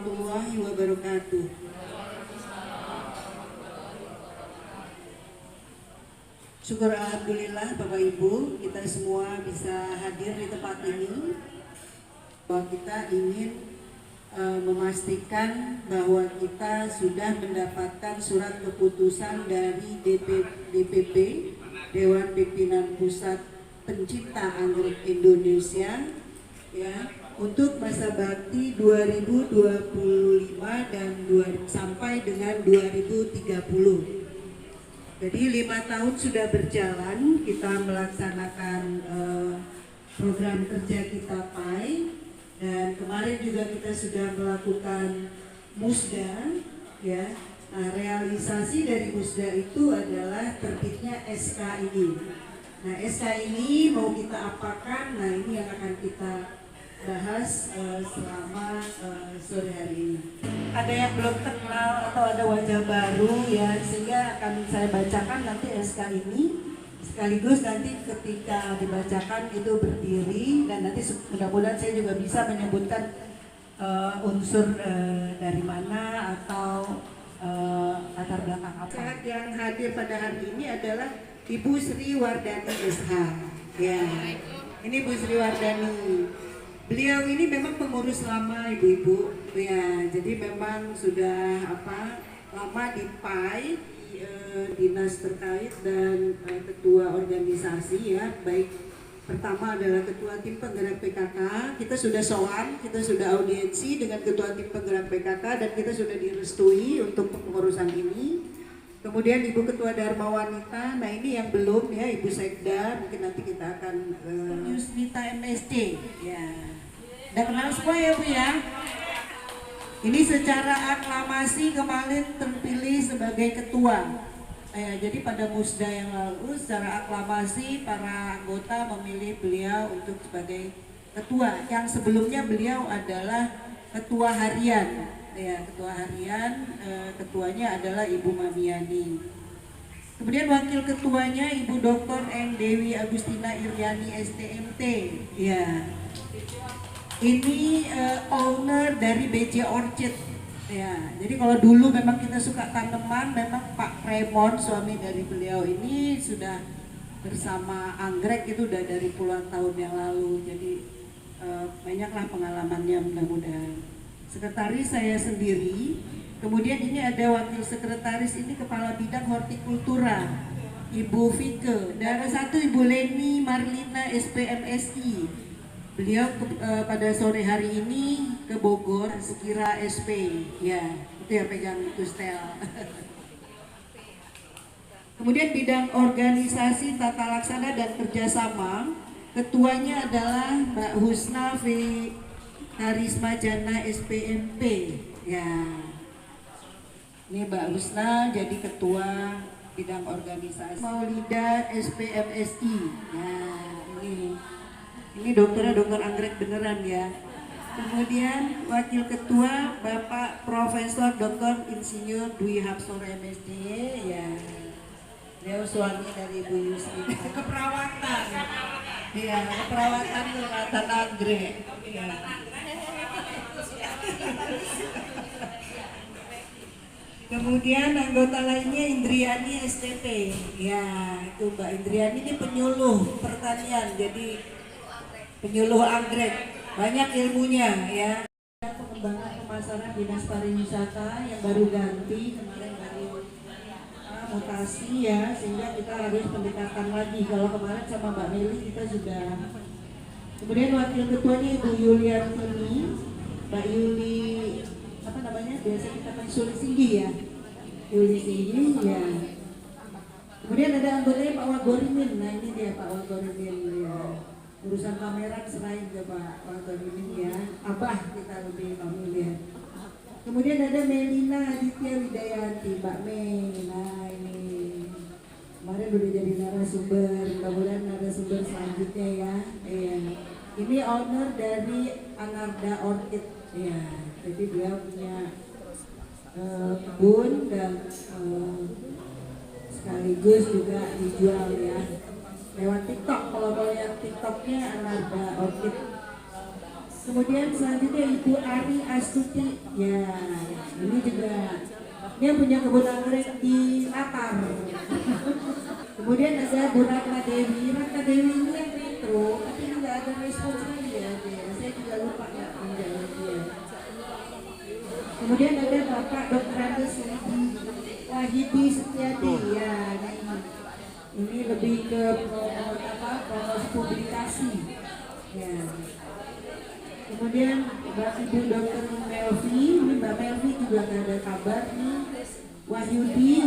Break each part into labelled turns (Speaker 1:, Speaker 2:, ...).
Speaker 1: warahmatullahi wabarakatuh. Syukur alhamdulillah Bapak Ibu, kita semua bisa hadir di tempat ini. Bahwa kita ingin memastikan bahwa kita sudah mendapatkan surat keputusan dari DPP Dewan Pimpinan Pusat Pencinta Anggrek Indonesia ya, untuk masa bakti 2025 dan sampai dengan 2030. Jadi 5 tahun sudah berjalan kita melaksanakan program kerja kita PAI, dan kemarin juga kita sudah melakukan musda ya. Nah, realisasi dari musda itu adalah terbitnya SK ini. Nah, SK ini mau kita apakan? Nah, ini yang akan kita bahas selama sore hari ini. Ada yang belum kenal atau ada wajah baru ya, sehingga akan saya bacakan nanti SK ini, sekaligus nanti ketika dibacakan itu berdiri, dan nanti mudah-mudahan saya juga bisa menyebutkan unsur dari mana atau latar belakang apa. Yang hadir pada hari ini adalah Ibu Sri Wardani SH ya. Ini Ibu Sri Wardani. Beliau ini memang pengurus lama ibu-ibu ya, jadi memang sudah lama di PAI, dinas terkait dan ketua organisasi ya. Baik, pertama adalah ketua tim penggerak PKK, kita sudah sowan, kita sudah audiensi dengan ketua tim penggerak PKK dan kita sudah direstui untuk pengurusan ini. Kemudian Ibu Ketua Dharma Wanita, nah ini yang belum ya, Ibu Sekda, mungkin nanti kita akan Yusnita MSD ya. Udah kenal semua ya Bu ya. Ini secara aklamasi kemarin terpilih sebagai ketua. Jadi pada musda yang lalu secara aklamasi para anggota memilih beliau untuk sebagai ketua. Yang sebelumnya beliau adalah ketua harian. Ya, ketua harian, ketuanya adalah Ibu Mamiani. Kemudian wakil ketuanya Ibu Dr. N. Dewi Agustina Iryani STMT. Ya. Ini owner dari BC Orchid ya. Jadi kalau dulu memang kita suka tanaman, memang Pak Raymond suami dari beliau ini sudah bersama anggrek itu udah dari puluhan tahun yang lalu. Jadi banyaklah pengalamannya mudah-mudahan. Sekretaris saya sendiri. Kemudian ini ada wakil sekretaris, ini kepala bidang hortikultura Ibu Vike. Dan ada satu Ibu Leni Marlina SPMSI. Beliau pada sore hari ini ke Bogor, sekira SP, ya itu yang pegang Kustel. Kemudian bidang organisasi tata laksana dan kerjasama, ketuanya adalah Mbak Husna V. Karisma Jana SPMP, ya. Ini Mbak Husna jadi ketua bidang organisasi. Maulida SPMSI, ya ini dokternya dokter anggrek beneran ya. Kemudian wakil ketua Bapak Profesor Dr. Insinyur Dwi Hapsor MSD ya. Beliau suami dari Bu Yusri. Keperawatan. Iya, keperawatan kelihatan anggrek. Ya. Kemudian anggota lainnya Indriani STP. Ya, itu Mbak Indriani ini penyuluh pertanian. Jadi penyuluh anggrek, banyak ilmunya ya. Pengembangan pemasaran dinas pariwisata yang baru ganti kemarin, baru mutasi ya, sehingga kita harus pendekatan lagi. Kalau kemarin sama Mbak Meli kita sudah. Kemudian wakil ketuanya Ibu Yuliantini, Mbak Yuli apa namanya, biasa kita panggil Singgi ya, Yuli Singgi ya. Kemudian ada anggotanya Pak Wagorimin, nah ini dia Pak Wagorimin ya. Urusan kamera selain ke Pak Wagorimin ya, Abah kita lebih familiar. Kemudian ada Melina Aditya Widayanti, Mbak Mei. Nah ini kemarin udah jadi narasumber, mudah-mudahan narasumber selanjutnya ya. Ini owner dari Anarda Orchid ya. Jadi dia punya kebun dan sekaligus juga dijual ya lewat TikTok. Kalau mau lihat TikToknya Anarda Orchid Kemudian selanjutnya Ibu Ari Astuti. Ya, ini juga dia punya kebun anggrek di Latar. Kemudian ada Bu Ratna Dewi. Ratna Dewi ini yang retro, tapi nggak ada respons lagi ya. Saya juga lupa ya menjawab dia. Kemudian ada Bapak Dr. Andes Wahidi Setiadi. Ya, ini lebih ke promosi publikasi. Ya. Kemudian Mbak Ibu Dr. Melvi, ini Mbak Melvi juga nggak ada kabar nih. Wahyudi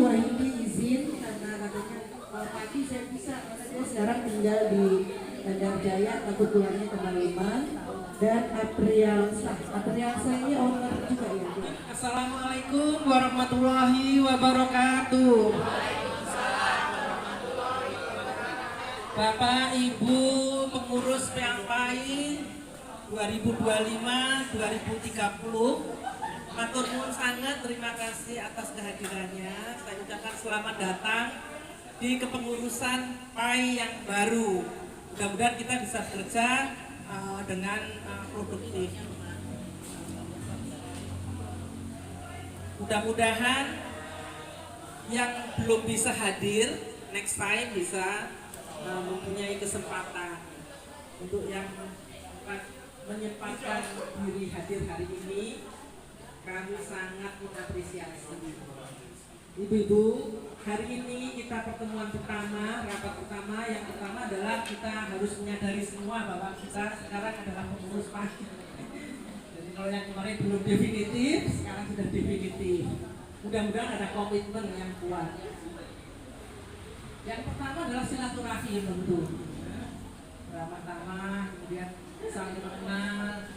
Speaker 1: izin karena katanya pagi saya bisa, karena dia sekarang tinggal di Bandar Jaya, takut pulangnya kemalaman. Dan Aprialsa ini owner juga ya.
Speaker 2: Assalamualaikum warahmatullahi wabarakatuh. Bapak Ibu pengurus PAPAI 2025-2030, matur nuwun sangat, terima kasih atas kehadirannya. Saya ucapkan selamat datang di kepengurusan PAI yang baru. Mudah-mudahan kita bisa bekerja dengan produktif. Mudah-mudahan yang belum bisa hadir next time bisa mempunyai kesempatan. Untuk yang menyempatkan diri hadir hari ini, kami sangat mengapresiasi. Ibu-ibu, hari ini kita pertemuan pertama, rapat pertama. Yang pertama adalah kita harus menyadari semua bahwa kita sekarang adalah pengurus PAI. Jadi kalau yang kemarin belum definitif, sekarang sudah definitif. Mudah-mudahan ada komitmen yang kuat. Yang pertama adalah silaturahmi tentu. Pertama, kemudian saling mengenal,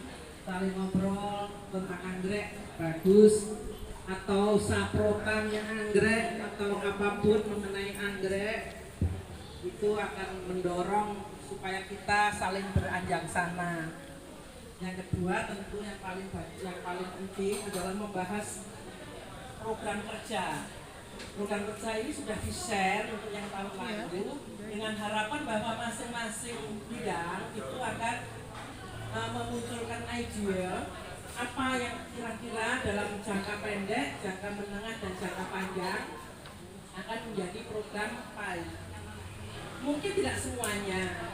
Speaker 2: saling ngobrol tentang anggrek bagus, atau saprotannya anggrek, atau apapun mengenai anggrek, itu akan mendorong supaya kita saling beranjak sana. Yang kedua tentu yang paling penting adalah membahas program kerja. Program kerja ini sudah di-share untuk yang tahun lalu dengan harapan bahwa masing-masing bidang itu akan memunculkan ide apa yang kira-kira dalam jangka pendek, jangka menengah, dan jangka panjang akan menjadi program PAI. Mungkin tidak semuanya,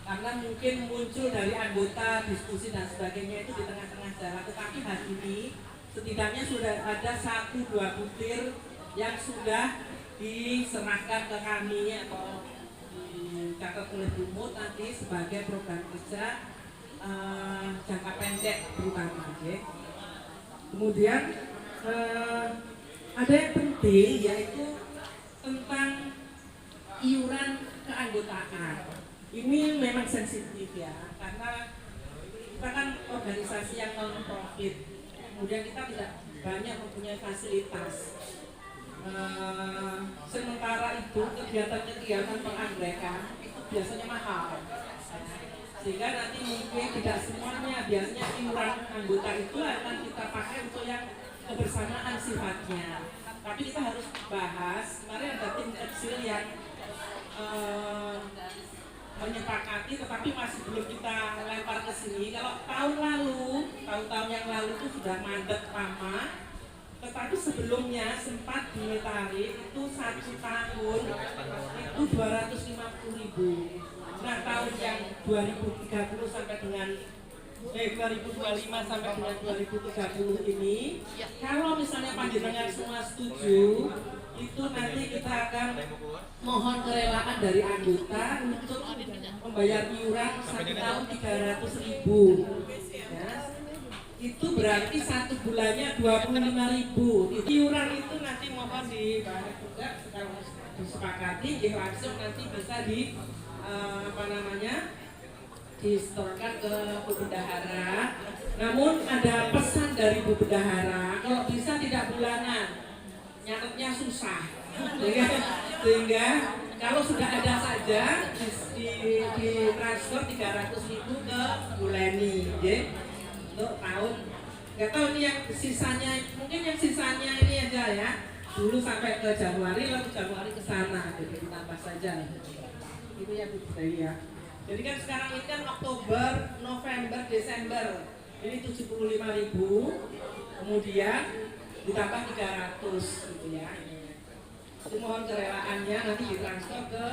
Speaker 2: karena mungkin muncul dari anggota, diskusi dan sebagainya itu di tengah-tengah jalan. Tetapi hari ini setidaknya sudah ada 1-2 butir yang sudah diserahkan ke kami atau dicatat oleh Bumut nanti sebagai program kerja jangka pendek terutama. Okay. Kemudian ada yang penting yaitu tentang iuran keanggotaan. Ini memang sensitif ya, karena kita kan organisasi yang non-profit, kemudian kita tidak banyak mempunyai fasilitas. Sementara itu kegiatan-kegiatan penganglekan itu biasanya mahal. Sehingga nanti mungkin tidak semuanya, biasanya iuran anggota itu akan kita pakai untuk yang kebersamaan sifatnya. Tapi kita harus bahas, kemarin ada tim kecil yang menyepakati, tetapi masih belum kita lempar ke sini. Kalau tahun-tahun yang lalu itu sudah mandek lama, tetapi sebelumnya sempat ditarik itu 1 tahun itu 250.000. Nah, tahun yang 2030 sampai dengan 2025 sampai dengan 2030 ini, kalau misalnya panjenengan semua setuju, itu nanti kita akan mohon kerelaan dari anggota untuk membayar iuran 1 tahun 300.000. Ya. Itu berarti 1 bulannya 25.000. Iuran itu nanti mohon dibahas juga, kalau disepakati, langsung nanti bisa disetorkan ke Bu Bendahara. Namun ada pesan dari Bu Bendahara, kalau bisa tidak bulanan, nyatetnya susah. Sehingga kalau sudah ada saja di transfer 300.000 ke Bu Leni, untuk tahun. Nggak tahu ini yang sisanya, mungkin yang sisanya ini aja ya. Dulu sampai ke Januari, lalu Januari ke sana, jadi ditambah saja. Itu ya Bu Budaya. Jadi kan sekarang ini kan Oktober, November, Desember. Ini 75.000. Kemudian ditambah 300 gitu ya. Itu mohon kerelaannya nanti ditransfer ke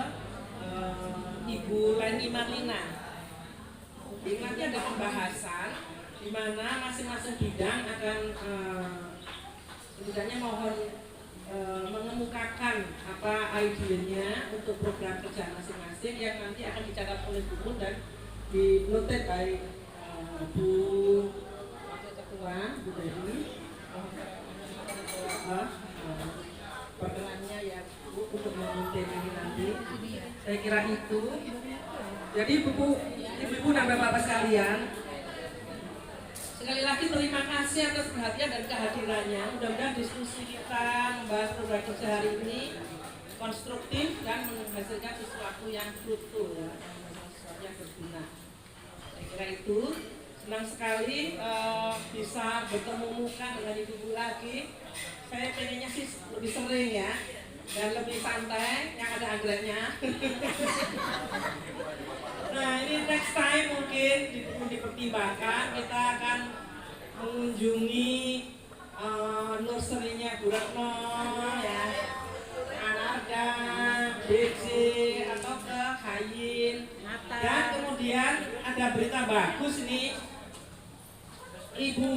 Speaker 2: Ibu Leni Marlina. Jadi nanti ada pembahasan di mana masing-masing bidang akan setidaknya mohon mengemukakan apa idenya untuk program kerja masing-masing yang nanti akan dicatat oleh Bu dan dinotet by Bu Wakil Ketua Bu Dewi. Perkenalannya ya Bu untuk memimpin ini nanti. Saya kira itu. Jadi ibu-ibu dan bapak-bapak sekalian, sekali lagi terima kasih atas perhatian dan kehadirannya. Mudah-mudahan diskusi kita membahas program kerja hari ini konstruktif dan menghasilkan sesuatu yang fruitful ya, sesuatu yang berguna. Saya kira itu. Senang sekali bisa bertemu muka dengan ibu-ibu lagi. Saya pengennya sih lebih sering ya dan lebih santai yang ada anggreknya. Nah ini next time mungkin dipertimbangkan kita akan mengunjungi nursery-nya Bu Retno ya, Anarga, BC atau ke Hayin. Dan kemudian ada berita bagus nih, Ibu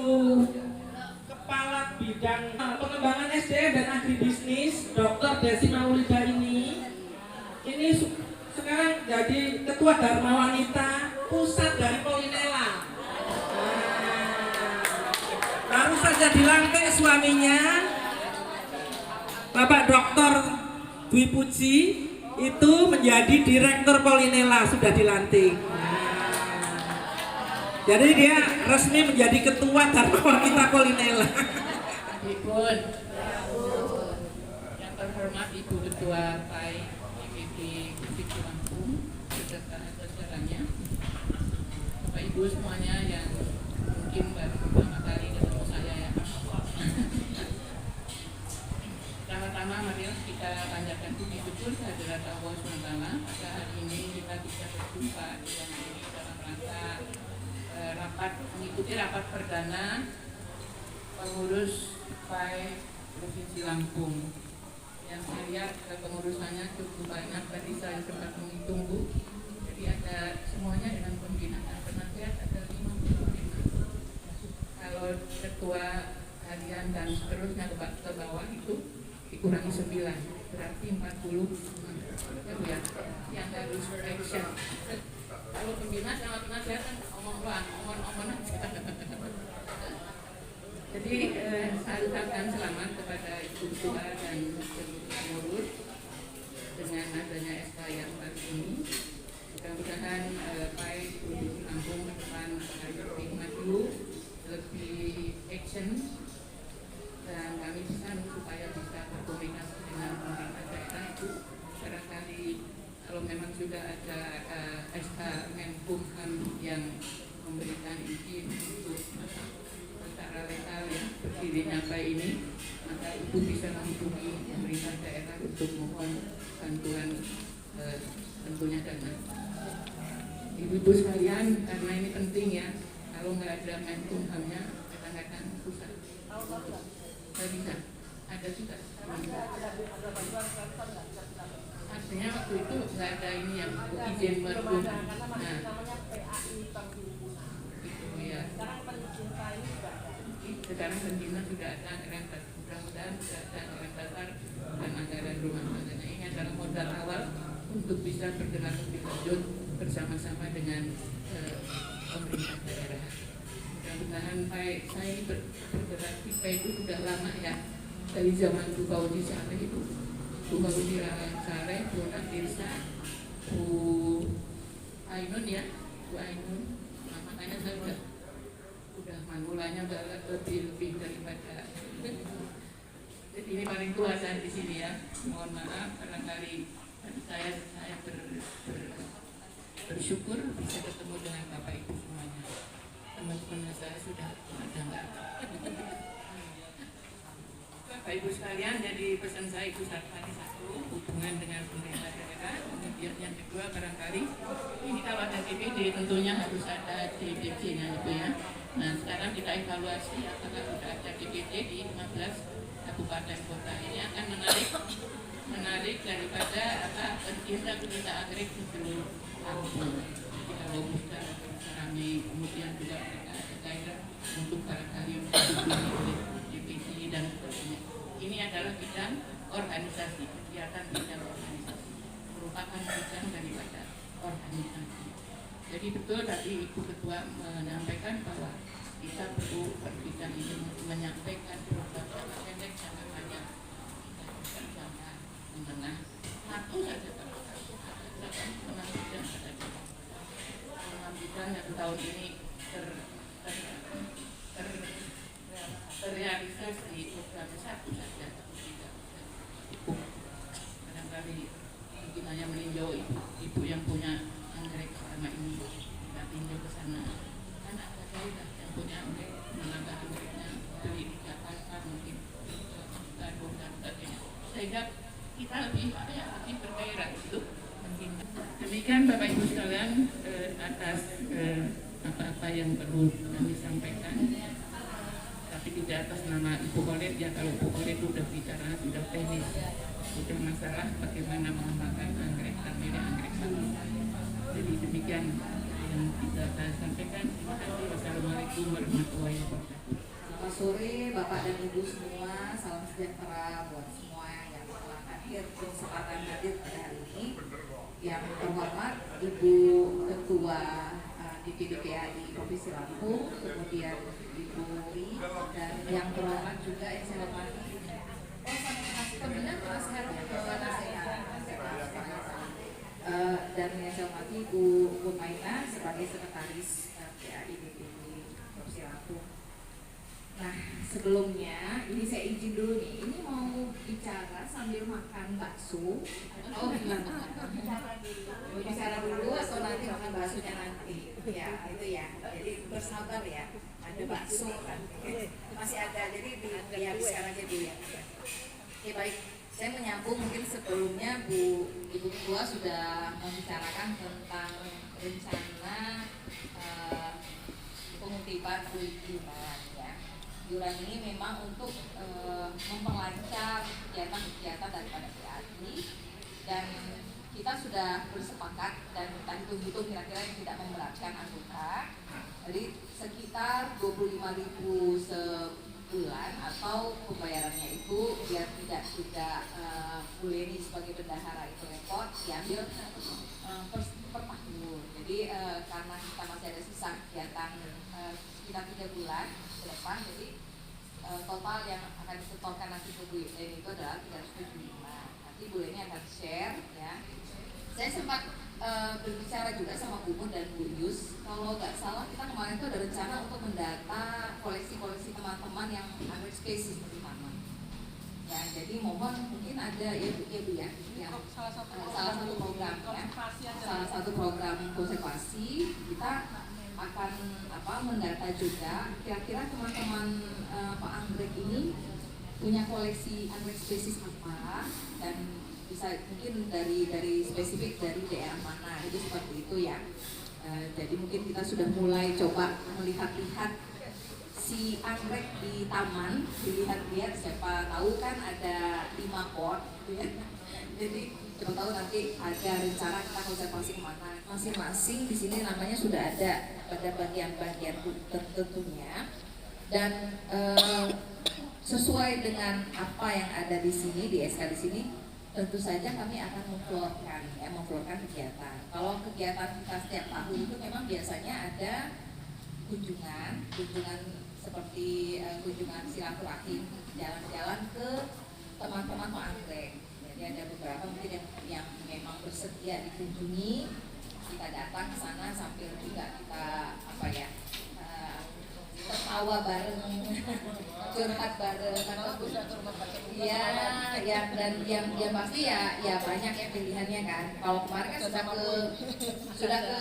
Speaker 2: Kepala Bidang Pengembangan SDM dan Agribisnis Dr. Desi Maulida ini sekarang jadi Ketua Dharma Wanita Pusat dari Polinela. Baru saja dilantik suaminya, Bapak Dr. Dwi Puji itu menjadi Direktur Polinela, sudah dilantik. Jadi dia resmi menjadi Ketua Dharma Wanita Polinela.
Speaker 3: Ibu, yang terhormat Ibu Ketua PAI IPB Gresik Lampung beserta jajarannya, Bapak Ibu semuanya yang mungkin baru pertama kali ketemu saya ya. Pertama-tama mari kita panjatkan puji syukur kehadirat Allah SWT pada hari ini kita bisa berjumpa yang ini dalam rangka mengikuti rapat perdana pengurus PAI Provinsi Lampung. Yang saya lihat pengurusannya cukup banyak, tadi saya sempat menghitung Bu. Jadi ada semuanya dengan pembinaan penasihat ada 55. Kalau ketua harian dan seterusnya ke bawah itu dikurangi 9, berarti 40 ya Bu ya, yang harus action. Kalau pembina sama penasihat kan omong-omong aja. Jadi saya ucapkan selamat kepada Ibu Ketua dan seluruh pengurus dengan adanya SK yang baru ini. Mudah-mudahan PAI Provinsi Lampung ke depan lebih maju, lebih action, dan kami bisa supaya bisa berkomunikasi dengan pemerintah daerah itu. Barangkali kalau memang sudah ada SK Menkumham yang memberikan izin untuk secara legal ya berdirinya PAI ini, maka Ibu bisa menghubungi pemerintah daerah untuk mohon bantuan tentunya dana. Ibu-ibu sekalian, karena ini penting ya, kalau nggak ada Menkumhamnya kadang-kadang susah. Nggak bisa, ada juga. Artinya waktu itu nggak ada ini yang izin Menkum. Nah, itu ya. Sekarang pengguna sudah ada anggaran dasar, mudah-mudahan sudah ada anggaran dasar dan anggaran rumah tangganya. Ini adalah modal awal untuk bisa bergerak lebih lanjut bersama-sama dengan pemerintah daerah. Mudah-mudahan saya bergerak di PAI itu sudah lama ya, dari zaman Bu Baudi Saleh itu, Bu Baudi Saleh, Bu Nadirsa, Bu Ainun ya, Bu Ainun. Nah, makanya saya udah manulanya udah lebih daripada. Jadi ini paling tua saya di sini ya. Mohon maaf barangkali saya bersyukur bisa ketemu dengan Bapak Ibu semuanya. Teman-teman saya sudah ada nggak? Bapak Ibu sekalian, jadi pesan saya Ibu Sarfani satu, hubungan dengan pemerintah daerah. Kemudian yang kedua barangkali ini kalau ada DPD tentunya harus ada DPC-nya gitu ya. Nah sekarang kita evaluasi apakah sudah ada DPD di 15 kabupaten kota. Ini akan menarik daripada desa anggrek seluruh kampung. Jadi kalau sudah rame, kemudian juga mereka ada gairah untuk barangkali dihubungi oleh DPD dan sebagainya. Ini adalah bidang organisasi, kegiatan bidang organisasi, merupakan bidang daripada organisasi. Jadi betul tadi Ibu Ketua menyampaikan bahwa kita perlu berbidang ini menyampaikan program jangka pendek, jangka panjang, dan jangka menengah. Satu saja menang bidang saja. Menang bidang yang tahun ini terrealisasi program satu saja. Barangkali mungkin hanya meninjau ibu yang punya anggrek selama ini, kita tinjau ke sana. Kan ada gairah yang punya anggrek, menambah anggreknya, beli di Jakarta mungkin, Bandung dan sebagainya. Sehingga kita lebih bergairah itu. Demikian Bapak Ibu sekalian atas apa-apa yang perlu kami sampaikan. Tapi tidak atas nama Ibu Khalid ya, kalau Ibu Khalid sudah bicara, sudah teknis, sudah masalah bagaimana mengembangkan anggrek dan milih anggrek bagus. Jadi demikian yang bisa saya sampaikan. Terima kasih. Wassalamualaikum warahmatullahi wabarakatuh.
Speaker 4: Selamat sore Bapak dan Ibu semua, salam sejahtera buat semua yang telah hadir berkesempatan hadir pada hari ini. Yang terhormat Ibu Ketua DPD PAI Provinsi Lampung, kemudian Ibu Ri, dan yang terhormat juga yang saya hormati dan yang saya hormati Ibu Maina sebagai sekretaris PAI DPD Provinsi Lampung. Nah, sebelumnya ini saya izin dulu nih, ini mau bicara sambil makan bakso. Oh gimana? Mau bicara dulu atau nanti makan baksonya nanti? Ya itu ya, jadi bersabar ya, ada bakso kan, masih ada, jadi dihabiskan aja dulu ya. Oke baik, saya menyambung mungkin sebelumnya Ibu Ketua sudah membicarakan tentang rencana pengutipan iuran ya. Iuran ini memang untuk memperlancar kegiatan-kegiatan daripada PAI, dan kita sudah bersepakat dan kita hitung-hitung kira-kira yang tidak memberatkan anggota. Jadi sekitar 25.000 sebulan atau pembayarannya itu biar tidak Bu Leni sebagai bendahara itu repot, diambil per tahun. Jadi karena kita masih ada sisa kegiatan sekitar 3 bulan ke depan, jadi total yang akan disetorkan nanti ke Bu Leni itu adalah 375. Nanti Bu Leni akan share ya. Saya sempat berbicara juga sama Bu Mun dan Bu Yus, kalau nggak salah kita kemarin itu ada rencana untuk mendata koleksi-koleksi teman-teman yang anggrek spesies di taman. Ya, jadi mohon mungkin ada ya Bu ya, yang salah satu program ya, salah satu program konservasi kita akan mendata juga kira-kira teman-teman anggrek ini punya koleksi anggrek spesies apa, dan bisa mungkin dari spesifik dari daerah mana, itu seperti itu ya. Jadi mungkin kita sudah mulai coba melihat-lihat si anggrek di taman, dilihat-lihat, siapa tahu kan ada 5 pot gitu ya. Jadi siapa tahu nanti ada rencana kita konservasi kemana. Masing-masing di sini namanya sudah ada pada bagian-bagian tertentunya, dan sesuai dengan apa yang ada di sini di SK di sini, tentu saja kami akan memflorkan kegiatan. Kalau kegiatan kita setiap tahun itu memang biasanya ada kunjungan seperti kunjungan silaturahim, jalan-jalan ke teman-teman anggrek. Jadi ada beberapa mungkin yang memang bersedia dikunjungi, kita datang ke sana sambil juga kita tertawa bareng, curhat bareng, dan yang pasti ya banyak ya pilihannya kan. Kalau kemarin kan sudah ke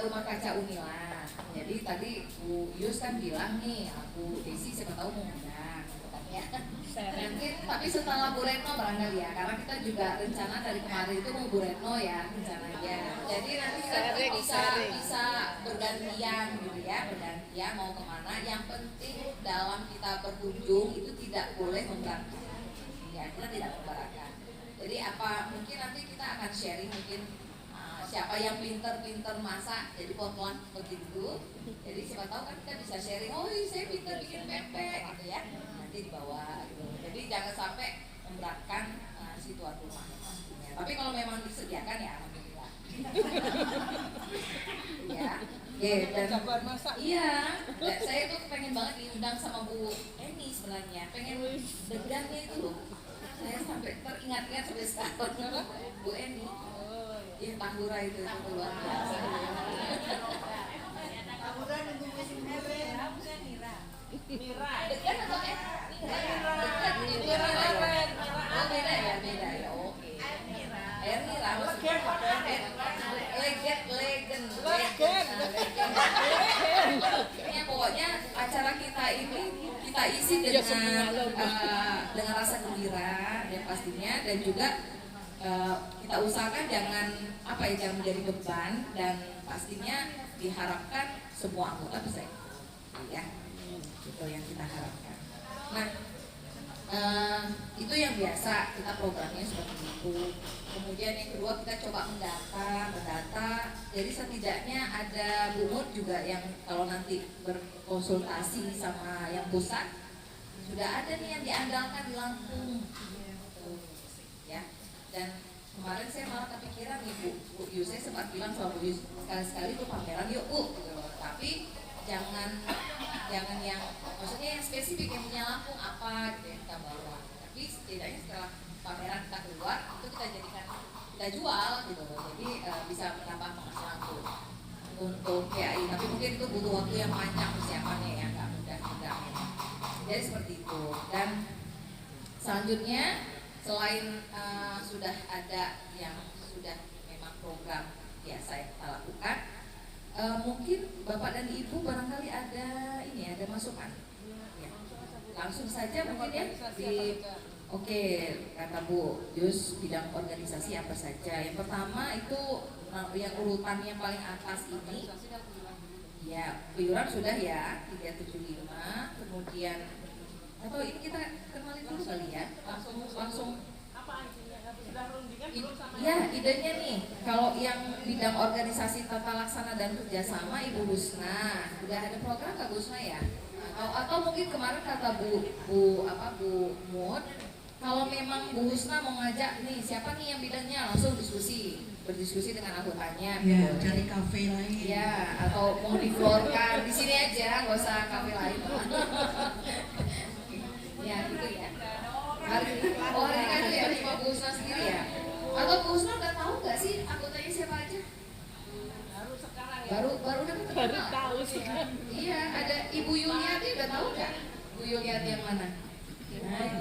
Speaker 4: rumah kaca Unila. Jadi tadi Bu Yus kan bilang nih, aku Desi siapa tahu mau undang, ya. Mungkin tapi Tapi setelah Bu Retno barangkali ya, karena kita juga rencana dari kemarin itu mau Bu Retno ya rencananya. Jadi nanti kita bisa bergantian gitu ya, bergantian mau kemana. Yang penting dalam kita berkunjung itu tidak boleh memberatkan. Ya, kita tidak memberatkan. Jadi apa mungkin nanti kita akan sharing mungkin siapa yang pinter-pinter masak, jadi potluck begitu. Jadi siapa tahu kan kita bisa sharing, oh saya pinter bikin pempek gitu ya, nanti dibawa gitu. Jadi jangan sampai memberatkan si tuan rumah pastinya. Tapi kalau memang disediakan ya alhamdulillah. Ya, dan iya, saya tuh pengen banget diundang sama Bu Eni sebenarnya, pengen deg-degannya itu loh. Saya sampai teringat-ingat sampai sekarang Bu Eni. Ya, Tahura itu luar biasa.
Speaker 1: Tahura nunggu musim Mira, bukan Mira.
Speaker 4: Dekat atau Mira? Dekat Mira. Oh beda ya, oke. Air Mira maksudnya. Legend. Ya, pokoknya acara kita ini kita isi dengan rasa gembira dan pastinya, dan juga kita usahakan jangan menjadi beban, dan pastinya diharapkan semua anggota bisa ya, itu yang kita harapkan. Nah, itu yang biasa kita programnya seperti itu. Kemudian yang kedua kita coba mendata. Jadi setidaknya ada Bu Mut juga yang kalau nanti berkonsultasi sama yang pusat sudah ada nih yang diandalkan di Lampung, ya. Dan kemarin saya malah kepikiran nih Bu Yu, saya sempat bilang sama Bu Yu sekali-sekali tuh pameran yuk Bu, gitu. Tapi jangan yang maksudnya yang spesifik yang punya Lampung apa gitu yang kita bawa. Tapi setidaknya setelah pameran kita keluar itu kita jual gitu loh. Jadi bisa menambah penghasilan untuk PAI. Tapi mungkin itu butuh waktu yang panjang persiapannya ya, nggak mudah juga memang. Jadi seperti itu. Dan selanjutnya selain sudah ada yang sudah memang program biasa yang kita lakukan, mungkin Bapak dan Ibu barangkali ada masukan ya. Langsung saja mungkin ya oke, kata Bu Yus, bidang organisasi apa saja. Yang pertama itu yang urutannya paling atas ini ya, iuran sudah ya 375. Kemudian atau ini kita kenalin dulu kali ya, langsung ya, idenya nih kalau yang bidang organisasi tata laksana dan kerjasama Ibu Husna udah ada program nggak Bu Husna ya, atau mungkin kemarin kata Bu Mut, kalau memang Bu Husna mau ngajak nih siapa nih yang bidangnya, langsung berdiskusi dengan anggotanya
Speaker 1: ya, cari kafe lain
Speaker 4: ya, atau mau diflorkan di sini aja, nggak usah kafe lain. Ya gitu ya. Hari ini kan ya cuma Bu Husna sendiri ya. Atau Bu Husna udah tahu nggak sih anggotanya siapa aja? Baru tahu sih. Iya, ada Ibu Yuliati, udah tahu nggak? Bu Yuliati yang mana? Nah,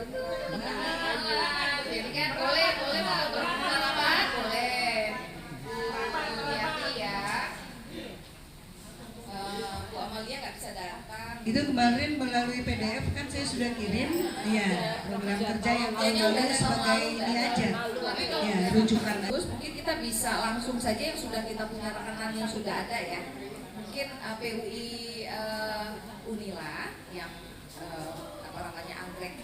Speaker 4: jadi kan boleh mau berpengalaman, boleh. Bu Yuliati ya. Bu Amalia nggak bisa datang.
Speaker 1: itu kemarin melalui PDF kan saya sudah kirim ya, program kerja yang lalu sebagai ini aja ya, rujukan.
Speaker 4: Terus mungkin kita bisa langsung saja yang sudah kita punya rekanan yang sudah ada ya, mungkin PUI Unila yang anggrek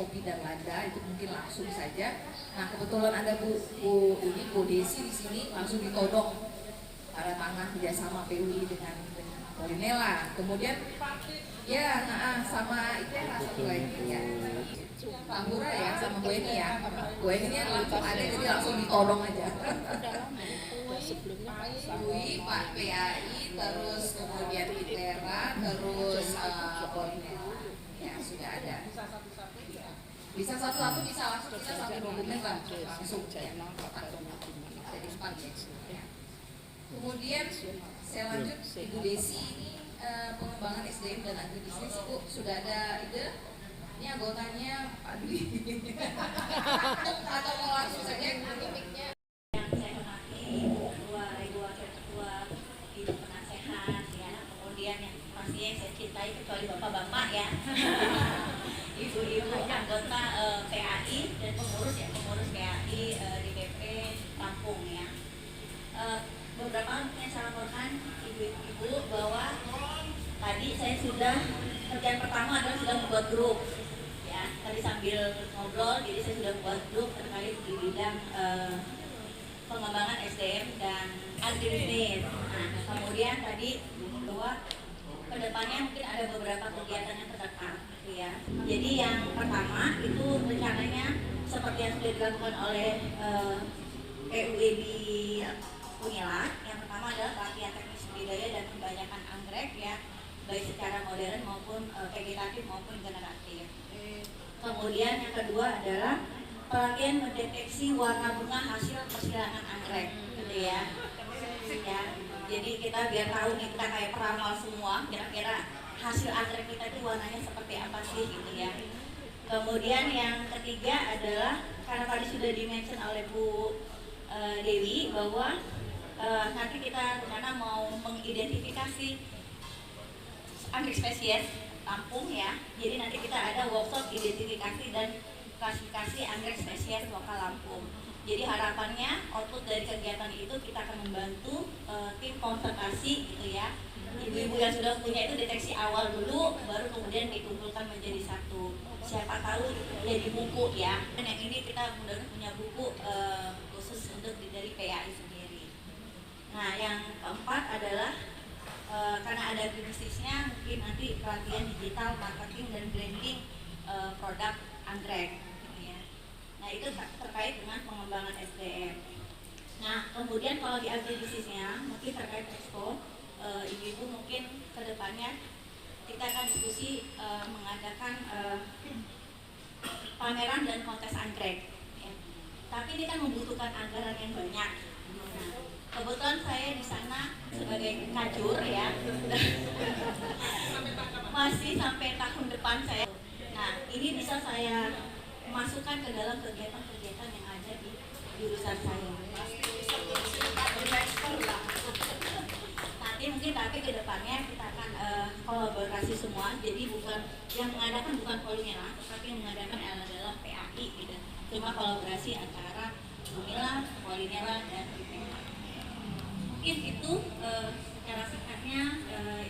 Speaker 4: kopi dan lada itu mungkin langsung saja. Nah kebetulan ada Bu Desi di sini, langsung ditodong pada tangan kerjasama PUI dengan Polinela. Kemudian ya sama itu ya satu lagi ya Pak Hura ya sama Bu Eni ya. Bu Eni langsung ada, jadi langsung ditodong aja. PUI, Pak PAI, terus kemudian ITERA, terus Polinela ya sudah ada. Bisa satu-satu, bisa langsung kita sampai dokumen langsung ya. Jadi 4 ya. Kemudian saya lanjut, Ibu Desi ini pengembangan SDM dan agribisnis. Ibu sudah ada ide? Ini anggotanya Pak Dwi. Atau mau langsung saja mic-nya?
Speaker 5: Yang saya hormati Ibu Wakil Ketua, Ibu Penasehat ya, kemudian yang pastinya yang saya cintai kecuali bapak-bapak ya, ibu-ibu anggota PAI dan pengurus PAI DPP Lampung ya. Beberapa hal yang saya laporkan ibu-ibu bahwa tadi saya sudah kerjaan pertama adalah sudah membuat grup ya. Tadi sambil ngobrol, jadi saya sudah membuat grup terkait di bidang pengembangan SDM dan agribisnis. Nah, kemudian tadi bahwa kedepannya mungkin ada beberapa kegiatan yang terdekat, gitu ya. Jadi yang pertama itu rencananya seperti yang sudah dilakukan oleh PUEB Unila. Yang pertama adalah pelatihan teknis budidaya dan pembanyakan anggrek ya, baik secara modern maupun vegetatif maupun generatif. Kemudian yang kedua adalah pelatihan mendeteksi warna bunga hasil persilangan anggrek, gitu ya. Ya, jadi kita biar tahu nih, kita kayak peramal semua, kira-kira hasil anggrek kita itu warnanya seperti apa sih, gitu ya. Kemudian yang ketiga adalah karena tadi sudah di-mention oleh Bu Dewi bahwa nanti kita rencana mau mengidentifikasi anggrek spesies Lampung ya. Jadi nanti kita ada workshop identifikasi dan klasifikasi anggrek spesies lokal Lampung. Jadi harapannya output dari kegiatan itu kita akan membantu tim konservasi gitu ya. Ibu-ibu yang sudah punya itu deteksi awal dulu, baru kemudian dikumpulkan menjadi satu. Siapa tahu jadi buku ya. Dan yang ini kita mudah-mudahan punya buku khusus untuk dari PAI sendiri. Nah yang keempat adalah karena ada bisnisnya, mungkin nanti pelatihan digital, marketing dan branding produk anggrek. Nah itu terkait dengan pengembangan SDM. Nah kemudian kalau di agribisnisnya mungkin terkait expo, ibu-ibu mungkin kedepannya kita akan diskusi mengadakan pameran dan kontes anggrek. Ya. Tapi ini kan membutuhkan anggaran yang banyak. Nah, kebetulan saya di sana sebagai kajur ya, masih sampai tahun depan saya. Nah ini bisa saya masukkan ke dalam kegiatan-kegiatan yang ada di jurusan saya. Nanti mungkin tapi ke depannya kita akan kolaborasi semua. Jadi bukan yang mengadakan bukan Polimera, tapi yang mengadakan adalah PAI gitu. Cuma kolaborasi antara Unila, Polimera dan IPH. Mungkin itu secara singkatnya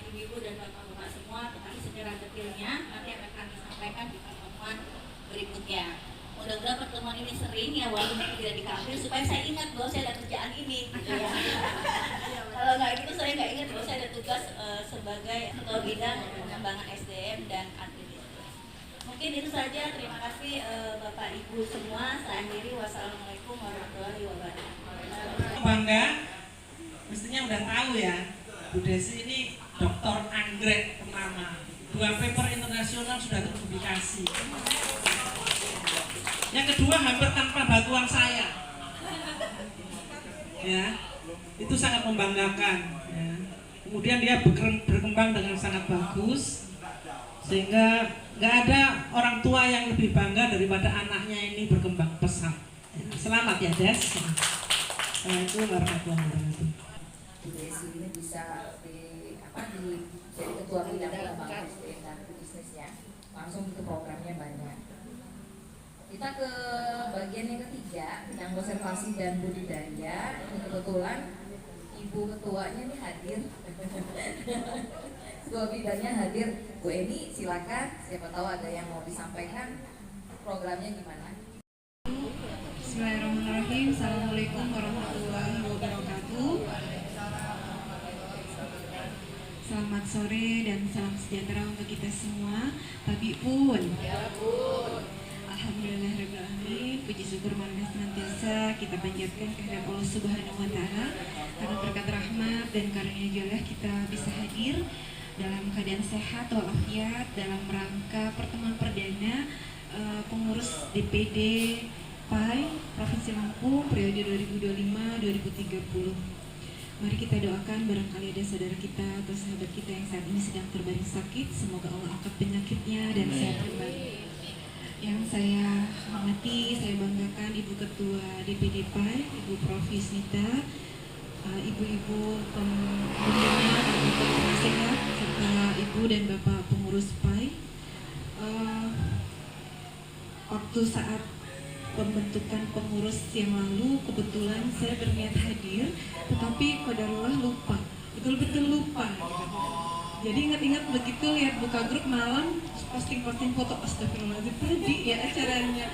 Speaker 5: ibu-ibu dan bapak-bapak semua, tetapi secara detailnya nanti akan kami sampaikan di pertemuan berikutnya. Mudah-mudahan pertemuan ini sering ya, walaupun tidak dikambil supaya saya ingat bahwa saya ada kerjaan ini gitu ya. Kalau nggak gitu saya nggak ingat bahwa saya ada tugas sebagai ketua bidang pengembangan SDM dan agribisnis. Mungkin itu saja, terima kasih Bapak Ibu semua. Saya akhiri, wassalamualaikum warahmatullahi wabarakatuh.
Speaker 2: Bangga, mestinya udah tahu ya, Bu Desi ini doktor anggrek ternama. 2 paper internasional sudah terpublikasi. Yang kedua hampir tanpa bantuan saya. Ya, itu sangat membanggakan. Ya. Kemudian dia berkembang dengan sangat bagus, sehingga nggak ada orang tua yang lebih bangga daripada anaknya ini berkembang pesat. Ya. Selamat ya Des. Assalamualaikum warahmatullahi wabarakatuh.
Speaker 3: Bu Desi ini bisa jadi ketua bidang pengembangan SDM dan bisnis ya, langsung itu programnya banyak. Kita ke bagian yang ketiga, bidang konservasi dan budidaya. Kebetulan ibu ketuanya ini hadir, ketua bidangnya hadir. Bu Eni silakan, siapa tahu ada yang mau disampaikan, programnya gimana?
Speaker 6: Bismillahirrahmanirrahim. Assalamualaikum warahmatullahi wabarakatuh. Selamat sore dan salam sejahtera untuk kita semua. Tabi pun. Ya, Bun. Alhamdulillahirrahmanirrahim. Puji syukur mana senantiasa kita panjatkan kehadirat Allah Subhanahu wa Ta'ala, karena berkat rahmat dan karunia Dia kita bisa hadir dalam keadaan sehat walafiat dalam rangka pertemuan perdana pengurus DPD PAI Provinsi Lampung periode 2025-2030. Mari kita doakan, barangkali ada saudara kita atau sahabat kita yang saat ini sedang terbaring sakit, semoga Allah angkat penyakitnya dan sehat kembali. Yang saya hormati, saya banggakan Ibu Ketua DPD PAI, Ibu Prof. Yusnita, Ibu-ibu pembina atau penasehat, serta Ibu dan Bapak pengurus PAI. Waktu waktu saat pembentukan pengurus yang lalu kebetulan saya berniat hadir, tetapi qadarullah lupa, betul-betul lupa gitu. Jadi ingat-ingat begitu lihat buka grup malam posting-posting foto, astagfirullahaladzim tadi ya acaranya.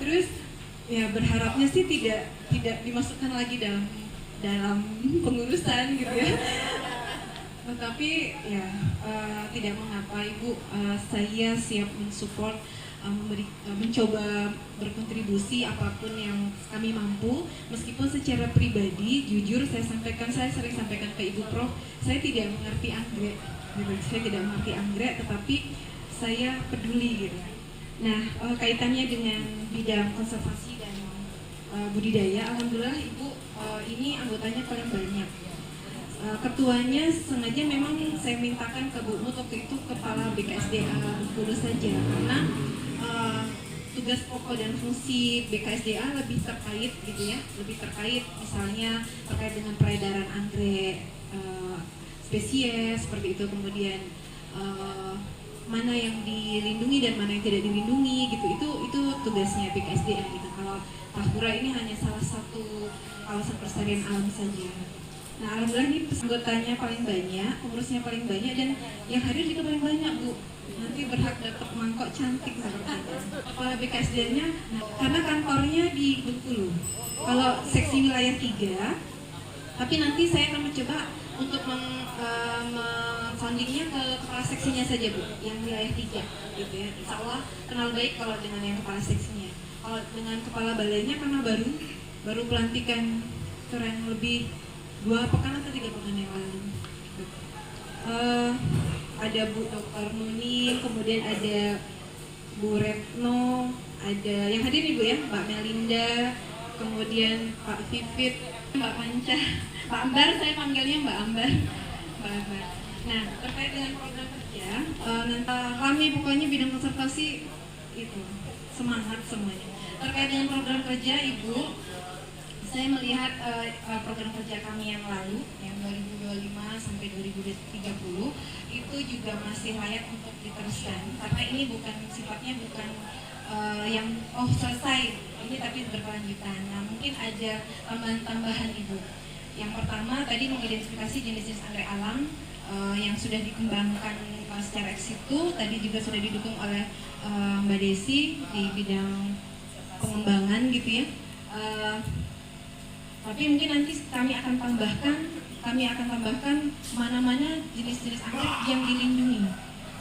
Speaker 6: Terus ya berharapnya sih tidak dimasukkan lagi dalam pengurusan gitu ya. Tetapi ya tidak mengapa Ibu, saya siap mensupport, mencoba berkontribusi apapun yang kami mampu. Meskipun secara pribadi jujur saya sering sampaikan ke Ibu Prof, saya tidak mengerti anggrek gitu. Saya tidak mengerti anggrek, tetapi saya peduli gitu. Nah, kaitannya dengan bidang konservasi dan budidaya, alhamdulillah Ibu ini anggotanya paling banyak. Ketuanya sengaja memang saya mintakan ke Bu Mut waktu itu kepala BKSDA Bengkulu saja, karena tugas pokok dan fungsi BKSDA lebih terkait gitu ya, lebih terkait misalnya terkait dengan peredaran anggrek spesies seperti itu, kemudian mana yang dilindungi dan mana yang tidak dilindungi gitu, itu tugasnya BKSDA gitu. Kalau Tahura ini hanya salah satu kawasan pelestarian alam saja. Nah, alhamdulillah ini anggotanya paling banyak, pengurusnya paling banyak, dan yang hadir juga paling banyak Bu. Nanti berhak dapat mangkok cantik sepertinya. Kepala BKSDA-nya, karena kantornya di Bengkulu. Kalau seksi wilayah 3, tapi nanti saya akan mencoba untuk soundingnya ke kepala seksinya saja Bu, yang wilayah 3 gitu ya. Insya Allah kenal baik kalau dengan yang kepala seksinya. Kalau dengan kepala balainya karena baru pelantikan kurang lebih 2 pekan atau 3 pekan yang lalu. Ada Bu Dr. Nunin, kemudian ada Bu Retno, ada yang hadir Ibu ya, Mbak Melinda, kemudian Pak Vivit, Mbak Panca, Pak Ambar, saya panggilnya Mbak Ambar. Nah, terkait dengan program kerja, nanti kami pokoknya bidang konservasi itu semangat semuanya. Terkait dengan program kerja Ibu, saya melihat program kerja kami yang lalu, yang 2025 sampai 2030 itu juga masih layak untuk diteruskan, karena ini sifatnya bukan yang selesai ini, tapi berkelanjutan. Nah, mungkin ada tambahan-tambahan Ibu. Yang pertama tadi mengidentifikasi jenis-jenis anggrek alam yang sudah dikembangkan secara ex situ, tadi juga sudah didukung oleh Mbak Desi di bidang pengembangan gitu ya. Tapi mungkin nanti kami akan tambahkan mana-mana jenis-jenis anggrek yang dilindungi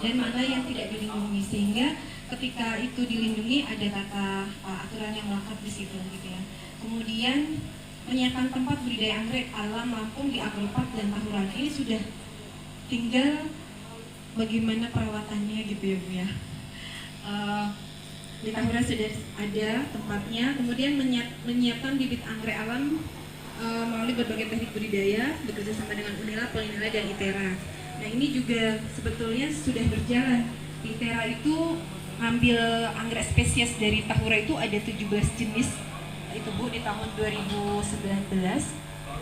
Speaker 6: dan mana yang tidak dilindungi, sehingga ketika itu dilindungi ada tata aturan yang melekat di situ gitu ya. Kemudian menyiapkan tempat budidaya anggrek alam Lampung di Agropark dan Tahura. Ini sudah tinggal bagaimana perawatannya gitu ya Bu ya. Di Tahura sudah ada tempatnya, kemudian menyiapkan bibit anggrek alam melalui berbagai teknik budidaya bekerja sama dengan Unila, Polinila, dan ITERA. Nah, ini juga sebetulnya sudah berjalan. ITERA itu ngambil anggrek spesies dari Tahura itu ada 17 jenis itu Bu di tahun 2019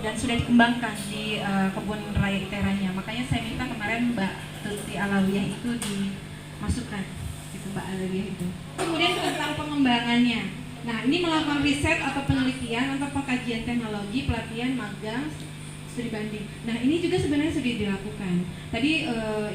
Speaker 6: dan sudah dikembangkan di kebun raya ITERA-nya. Makanya saya minta kemarin Mbak Tuti Alawiyah itu dimasukkan gitu, Mbak Alawiyah itu. Kemudian tentang pengembangannya. Nah, ini melakukan riset atau penelitian atau pengkajian teknologi, pelatihan, magang, studi banding. Nah, ini juga sebenarnya sudah dilakukan. Tadi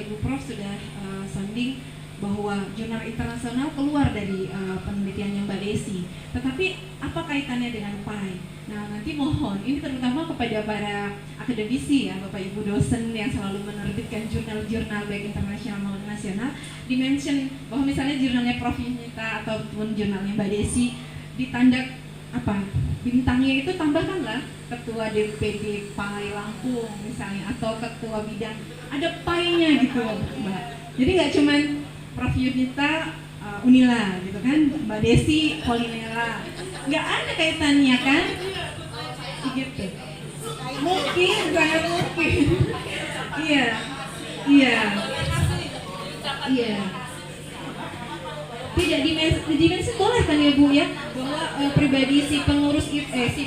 Speaker 6: Ibu Prof sudah sounding bahwa jurnal internasional keluar dari penelitiannya Mbak Desi. Tetapi apa kaitannya dengan PAI? Nah, nanti mohon ini terutama kepada para akademisi ya, Bapak Ibu dosen yang selalu menerbitkan jurnal-jurnal baik internasional maupun nasional, dimention bahwa misalnya jurnalnya Prof Yunita ataupun jurnalnya Mbak Desi ditanda apa? Bintangnya itu tambahkanlah ketua DPD PAI Lampung misalnya, atau ketua bidang, ada PAI-nya gitu Mbak. Jadi nggak cuman Prof Yunita Unila gitu kan, Mbak Desi Polinela, nggak ada kaitannya kan? Gitu. Mungkin, sangat mungkin. Iya. Tidak dimensi boleh kan ya Bu ya, bahwa pribadi si pengurus si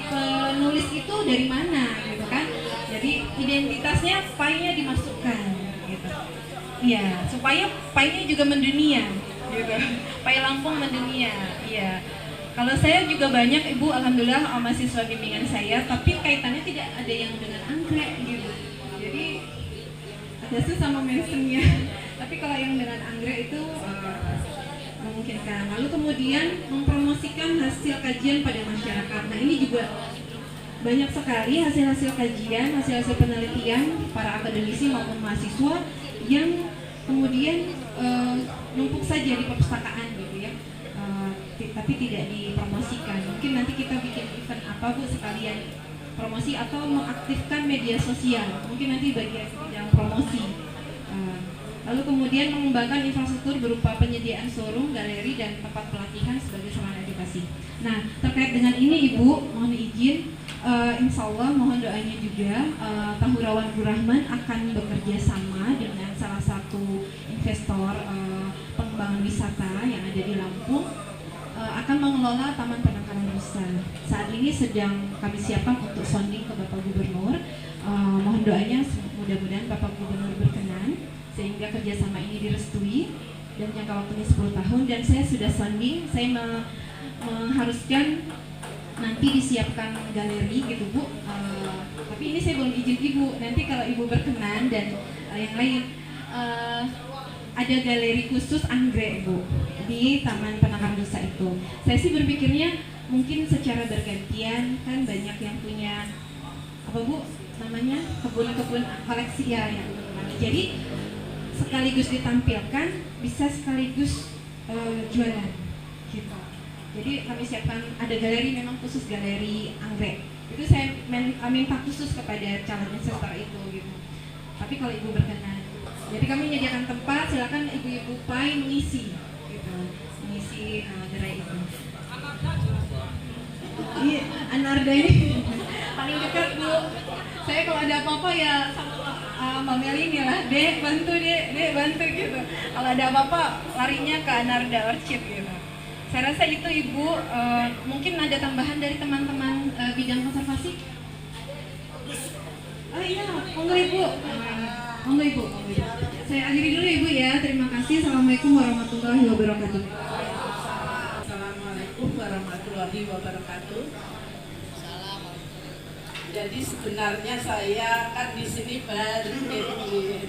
Speaker 6: penulis itu dari mana gitu kan? Jadi identitasnya PAI-nya dimasukkan gitu. Iya, supaya PAI-nya juga mendunia. gitu. PAI Lampung mendunia. Iya. Kalau saya juga banyak Ibu, alhamdulillah mahasiswa bimbingan saya, tapi kaitannya tidak ada yang dengan anggrek gitu. Jadi ada susah mentionnya. Tapi kalau yang dengan anggrek itu memungkinkan. Lalu kemudian mempromosikan hasil kajian pada masyarakat. Nah ini juga banyak sekali hasil-hasil kajian, hasil-hasil penelitian para akademisi maupun mahasiswa yang kemudian numpuk saja di perpustakaan gitu ya, tapi tidak dipromosikan. Mungkin nanti kita bikin event apa Bu sekalian promosi atau mengaktifkan media sosial. Mungkin nanti bagian bidang promosi. Lalu kemudian mengembangkan infrastruktur berupa penyediaan showroom, galeri, dan tempat pelatihan sebagai sarana edukasi. Nah, terkait dengan ini Ibu, mohon izin, insya Allah mohon doanya juga Tahurawan Nur Rahman akan bekerja sama dengan salah satu investor pengembangan wisata yang ada di Lampung, akan mengelola Taman Penangkaran Rusa. Saat ini sedang kami siapkan untuk sounding ke Bapak Gubernur. Mohon doanya mudah-mudahan Bapak Gubernur berkenan sehingga kerjasama ini direstui dan jangka waktunya 10 tahun, dan saya sudah sounding, saya mengharuskan nanti disiapkan galeri gitu Bu, tapi ini saya belum izin Ibu, nanti kalau Ibu berkenan dan yang lain ada galeri khusus anggrek Bu di Taman Penangkaran Rusa itu. Saya sih berpikirnya mungkin secara bergantian, kan banyak yang punya apa Bu namanya kebun-kebun koleksi ya yang jadi sekaligus ditampilkan, bisa sekaligus jualan gitu. Jadi kami siapkan ada galeri memang khusus galeri anggrek. Itu saya minta khusus kepada calon investor itu gitu. Tapi kalau Ibu berkenan, jadi kami menyediakan tempat, silakan ibu-ibu PAI mengisi gitu, mengisi gerai itu. Ini Anarda ini paling dekat Bu. Saya kalau ada apa-apa ya sama Mbak Meli ini lah, Dek bantu Dek bantu gitu. Kalau ada apa-apa larinya ke Anarda Orchid gitu. Saya rasa itu Ibu, mungkin ada tambahan dari teman-teman bidang konservasi. Oh iya, monggo Ibu. Monggo Ibu. Saya akhiri dulu Ibu ya. Terima kasih. Assalamualaikum warahmatullahi wabarakatuh.
Speaker 7: Assalamualaikum warahmatullahi wabarakatuh. Jadi sebenarnya saya kan di sini baru,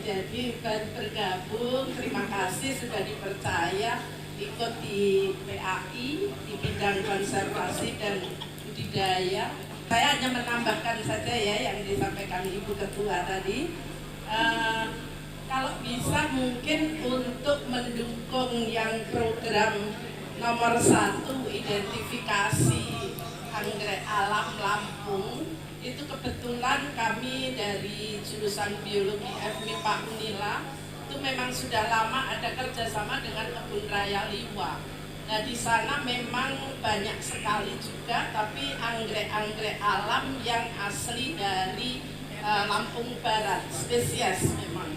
Speaker 7: jadi baru bergabung. Terima kasih sudah dipercaya ikut di PAI di bidang konservasi dan budidaya. Saya hanya menambahkan saja ya yang disampaikan Ibu Ketua tadi. Kalau bisa mungkin untuk mendukung yang program nomor 1 identifikasi anggrek alam Lampung. Itu kebetulan kami dari jurusan biologi FMI Pak Unila itu memang sudah lama ada kerjasama dengan Kebun Raya Liwa. Nah di sana memang banyak sekali juga, tapi anggrek-anggrek alam yang asli dari Lampung Barat, spesies memang.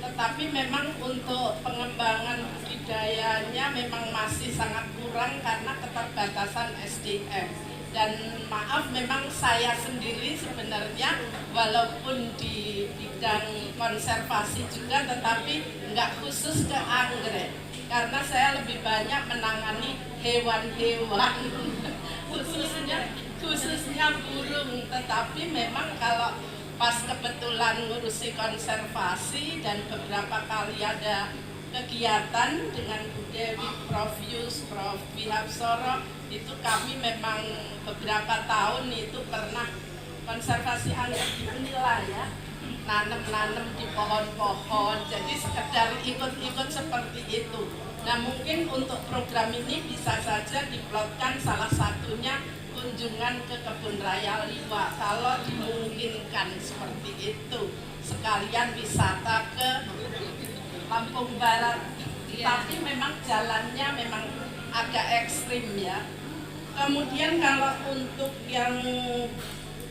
Speaker 7: Tetapi memang untuk pengembangan budidayanya memang masih sangat kurang karena keterbatasan SDM. Dan maaf memang saya sendiri sebenarnya walaupun di bidang konservasi juga tetapi nggak khusus ke anggrek karena saya lebih banyak menangani hewan-hewan khususnya burung. Tetapi memang kalau pas kebetulan ngurusi konservasi dan beberapa kali ada kegiatan dengan Bu Dewi, Prof Yus, Prof Wihabsoro, itu kami memang beberapa tahun itu pernah konservasi anggrek di Unila ya, nanam-nanam di pohon-pohon, jadi sekedar ikut-ikut seperti itu. Nah mungkin untuk program ini bisa saja diplotkan salah satunya kunjungan ke Kebun Raya Liwa kalau dimungkinkan seperti itu, sekalian wisata ke Lampung Barat, tapi memang jalannya memang agak ekstrim ya. Kemudian kalau untuk yang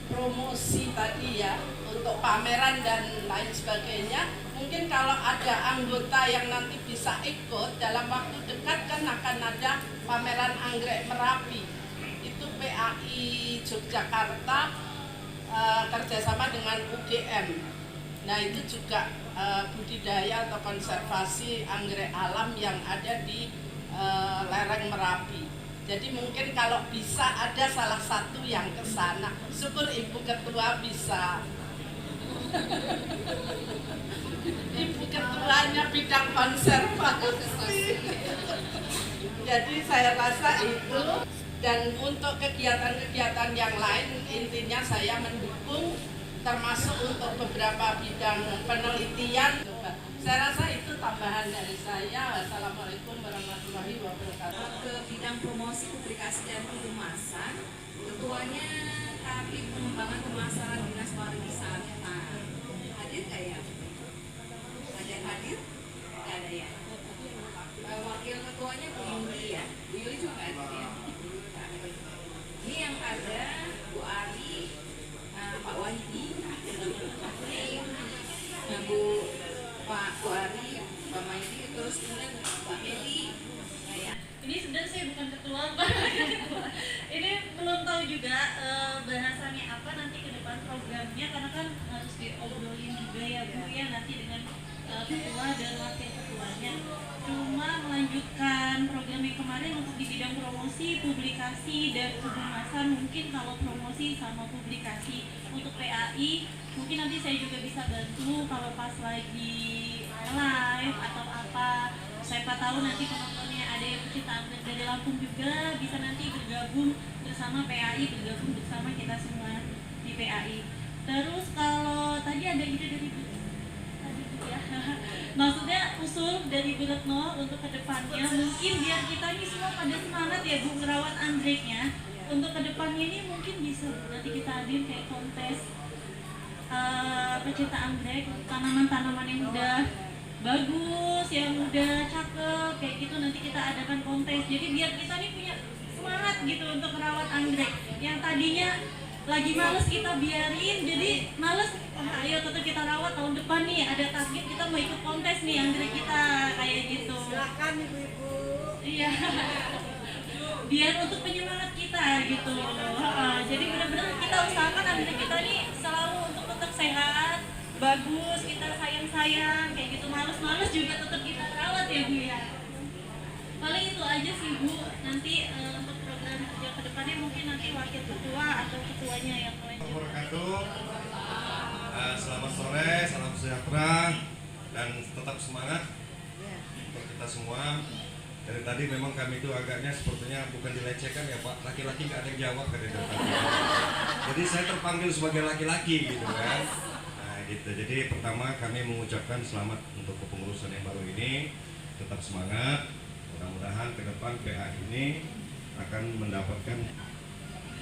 Speaker 7: promosi tadi ya, untuk pameran dan lain sebagainya, mungkin kalau ada anggota yang nanti bisa ikut dalam waktu dekat kan akan ada pameran anggrek Merapi. Itu PAI Yogyakarta kerjasama dengan UGM. Nah itu juga budidaya atau konservasi anggrek alam yang ada di lereng Merapi. Jadi mungkin kalau bisa ada salah satu yang ke sana. Syukur Ibu Ketua bisa. Ibu Ketuanya bidang konservasi. Jadi saya rasa itu. Dan untuk kegiatan-kegiatan yang lain intinya saya mendukung, termasuk untuk beberapa bidang penelitian. Saya rasa itu tambahan dari saya. Wassalamualaikum warahmatullahi wabarakatuh.
Speaker 4: Ke bidang promosi, publikasi dan kemasan, ketuanya Kabin Pengembangan Pemasaran Dinas Pariwisata. Hadir nggak ya? Ada yang hadir? Nggak ada ya? Wakil ketuanya Bu Yuli ya? Bu Yuli juga nggak ada ya? Ini yang ada Bu Ari, Pak Wahidi, Bu Ari, Pak Maidi, terus kemudian Pak Medi.
Speaker 5: Ini sebenarnya saya bukan ketua, Pak. Ini belum tahu juga bahasannya apa nanti ke depan programnya, karena kan harus diobrolin juga ya Bu ya nanti dengan ketua dan wakil ketuanya. Cuma melanjutkan program yang kemarin untuk di bidang promosi, publikasi dan kemasan, mungkin kalau promosi sama publikasi untuk PAI mungkin nanti saya juga bisa bantu kalau pas lagi live atau apa. Siapa tahu nanti penontonnya ada yang pecinta anggrek dari Lampung juga bisa nanti bergabung bersama PAI, bergabung bersama kita semua di PAI. Terus kalau tadi ada ide dari Bu ya, maksudnya usul dari Bu Retno untuk kedepannya mungkin biar kita ini semua pada semangat ya Bu merawat anggreknya. Untuk kedepannya ini mungkin bisa nanti kita adain kayak kontes pecinta anggrek, tanaman-tanaman yang udah bagus, yang udah cakep kayak gitu, nanti kita adakan kontes. Jadi biar kita nih punya semangat gitu untuk merawat anggrek. Yang tadinya lagi males kita biarin, jadi males, ayo tetap kita rawat tahun depan nih ada target kita mau ikut kontes nih anggrek kita kayak gitu.
Speaker 1: Silakan ibu-ibu.
Speaker 5: Iya. Biar untuk penyemangat kita gitu. Jadi benar-benar kita usahakan anggrek kita nih selalu untuk tetap sehat, bagus, kita sayang-sayang kayak gitu. Males-males juga tetap kita rawat ya Bu ya. Paling itu aja sih Bu. Nanti untuk program kerja ke depannya mungkin nanti wakil ketua atau ketuanya yang
Speaker 8: wabarakatuh. Selamat sore, salam sejahtera dan tetap semangat untuk kita semua. Dari tadi memang kami itu agaknya sepertinya bukan dilecehkan ya Pak, laki-laki nggak ada yang jawab kan dari tadi. Jadi saya terpanggil sebagai laki-laki gitu kan. Nah gitu, jadi pertama kami mengucapkan selamat untuk kepengurusan yang baru ini. Tetap semangat, mudah-mudahan ke depan PA ini akan mendapatkan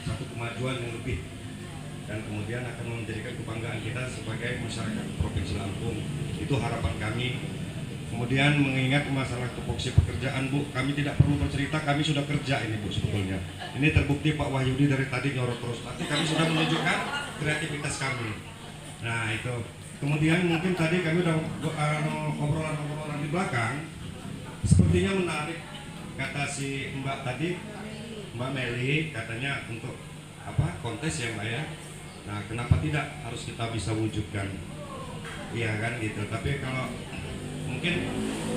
Speaker 8: satu kemajuan yang lebih dan kemudian akan menjadikan kebanggaan kita sebagai masyarakat Provinsi Lampung. Itu harapan kami. Kemudian mengingat masalah tupoksi pekerjaan Bu, kami tidak perlu bercerita, kami sudah kerja ini Bu sebetulnya. Ini terbukti Pak Wahyudi dari tadi nyorot terus, tapi kami sudah menunjukkan kreativitas kami. Nah itu. Kemudian mungkin tadi kami udah obrolan-obrolan di belakang, sepertinya menarik kata si Mbak tadi, Mbak Meli katanya untuk apa kontes ya Mbak ya. Nah kenapa tidak harus kita bisa wujudkan, iya kan gitu. Tapi kalau mungkin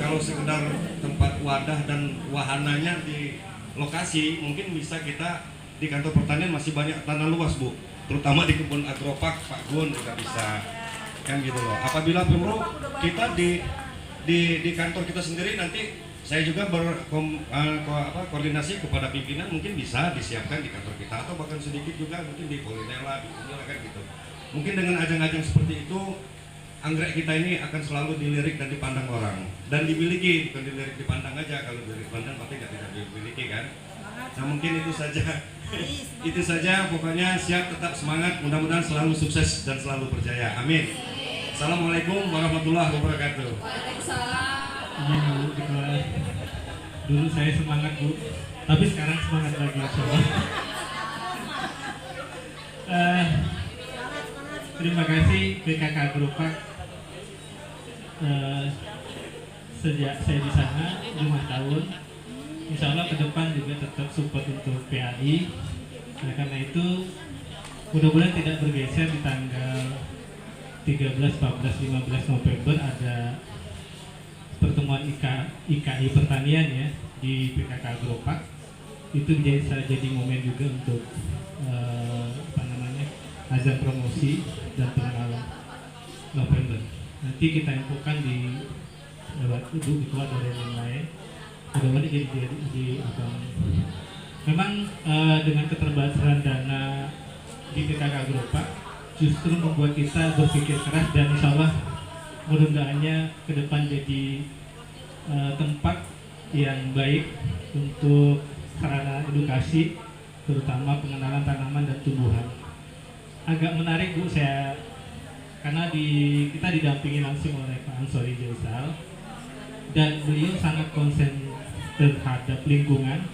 Speaker 8: kalau sekedar tempat wadah dan wahananya di lokasi mungkin bisa kita di kantor pertanian masih banyak tanah luas Bu, terutama di kebun agropark Pak Gun juga bisa kan gitu loh. Apabila perlu kita di kantor kita sendiri nanti saya juga koordinasi kepada pimpinan mungkin bisa disiapkan di kantor kita atau bahkan sedikit juga mungkin di Polinela di Unila kan gitu. Mungkin dengan ajang-ajang seperti itu anggrek kita ini akan selalu dilirik dan dipandang orang dan dimiliki, bukan dilirik dipandang aja. Kalau dilirik dipandang pasti tidak dimiliki kan. Nah mungkin itu saja. Itu saja, pokoknya siap, tetap semangat, mudah-mudahan selalu sukses dan selalu berjaya. Amin. Assalamualaikum warahmatullahi wabarakatuh.
Speaker 9: Iya Bu, dulu saya semangat Bu, tapi sekarang semangat lagi insyaallah. Terima kasih BKK Agropark. Sejak saya di sana 5 tahun, insya Allah ke depan juga tetap support untuk PAI. Nah, karena itu mudah-mudahan tidak bergeser di tanggal 13, 14, 15 November ada pertemuan IKI Pertanian ya di PKK Agropark. Itu jadi momen juga untuk azan promosi dan pengenalan November. Nanti kita infokan di lewat ibu ketua dari yang lain. Mudah-mudahan jadi memang dengan keterbatasan dana di PKK Agropark justru membuat kita berpikir keras, dan insya Allah mudah-mudahannya ke depan jadi tempat yang baik untuk sarana edukasi, terutama pengenalan tanaman dan tumbuhan. Agak menarik Bu, karena kita didampingi langsung oleh Pak Ansori Jaisal, dan beliau sangat konsen terhadap lingkungan,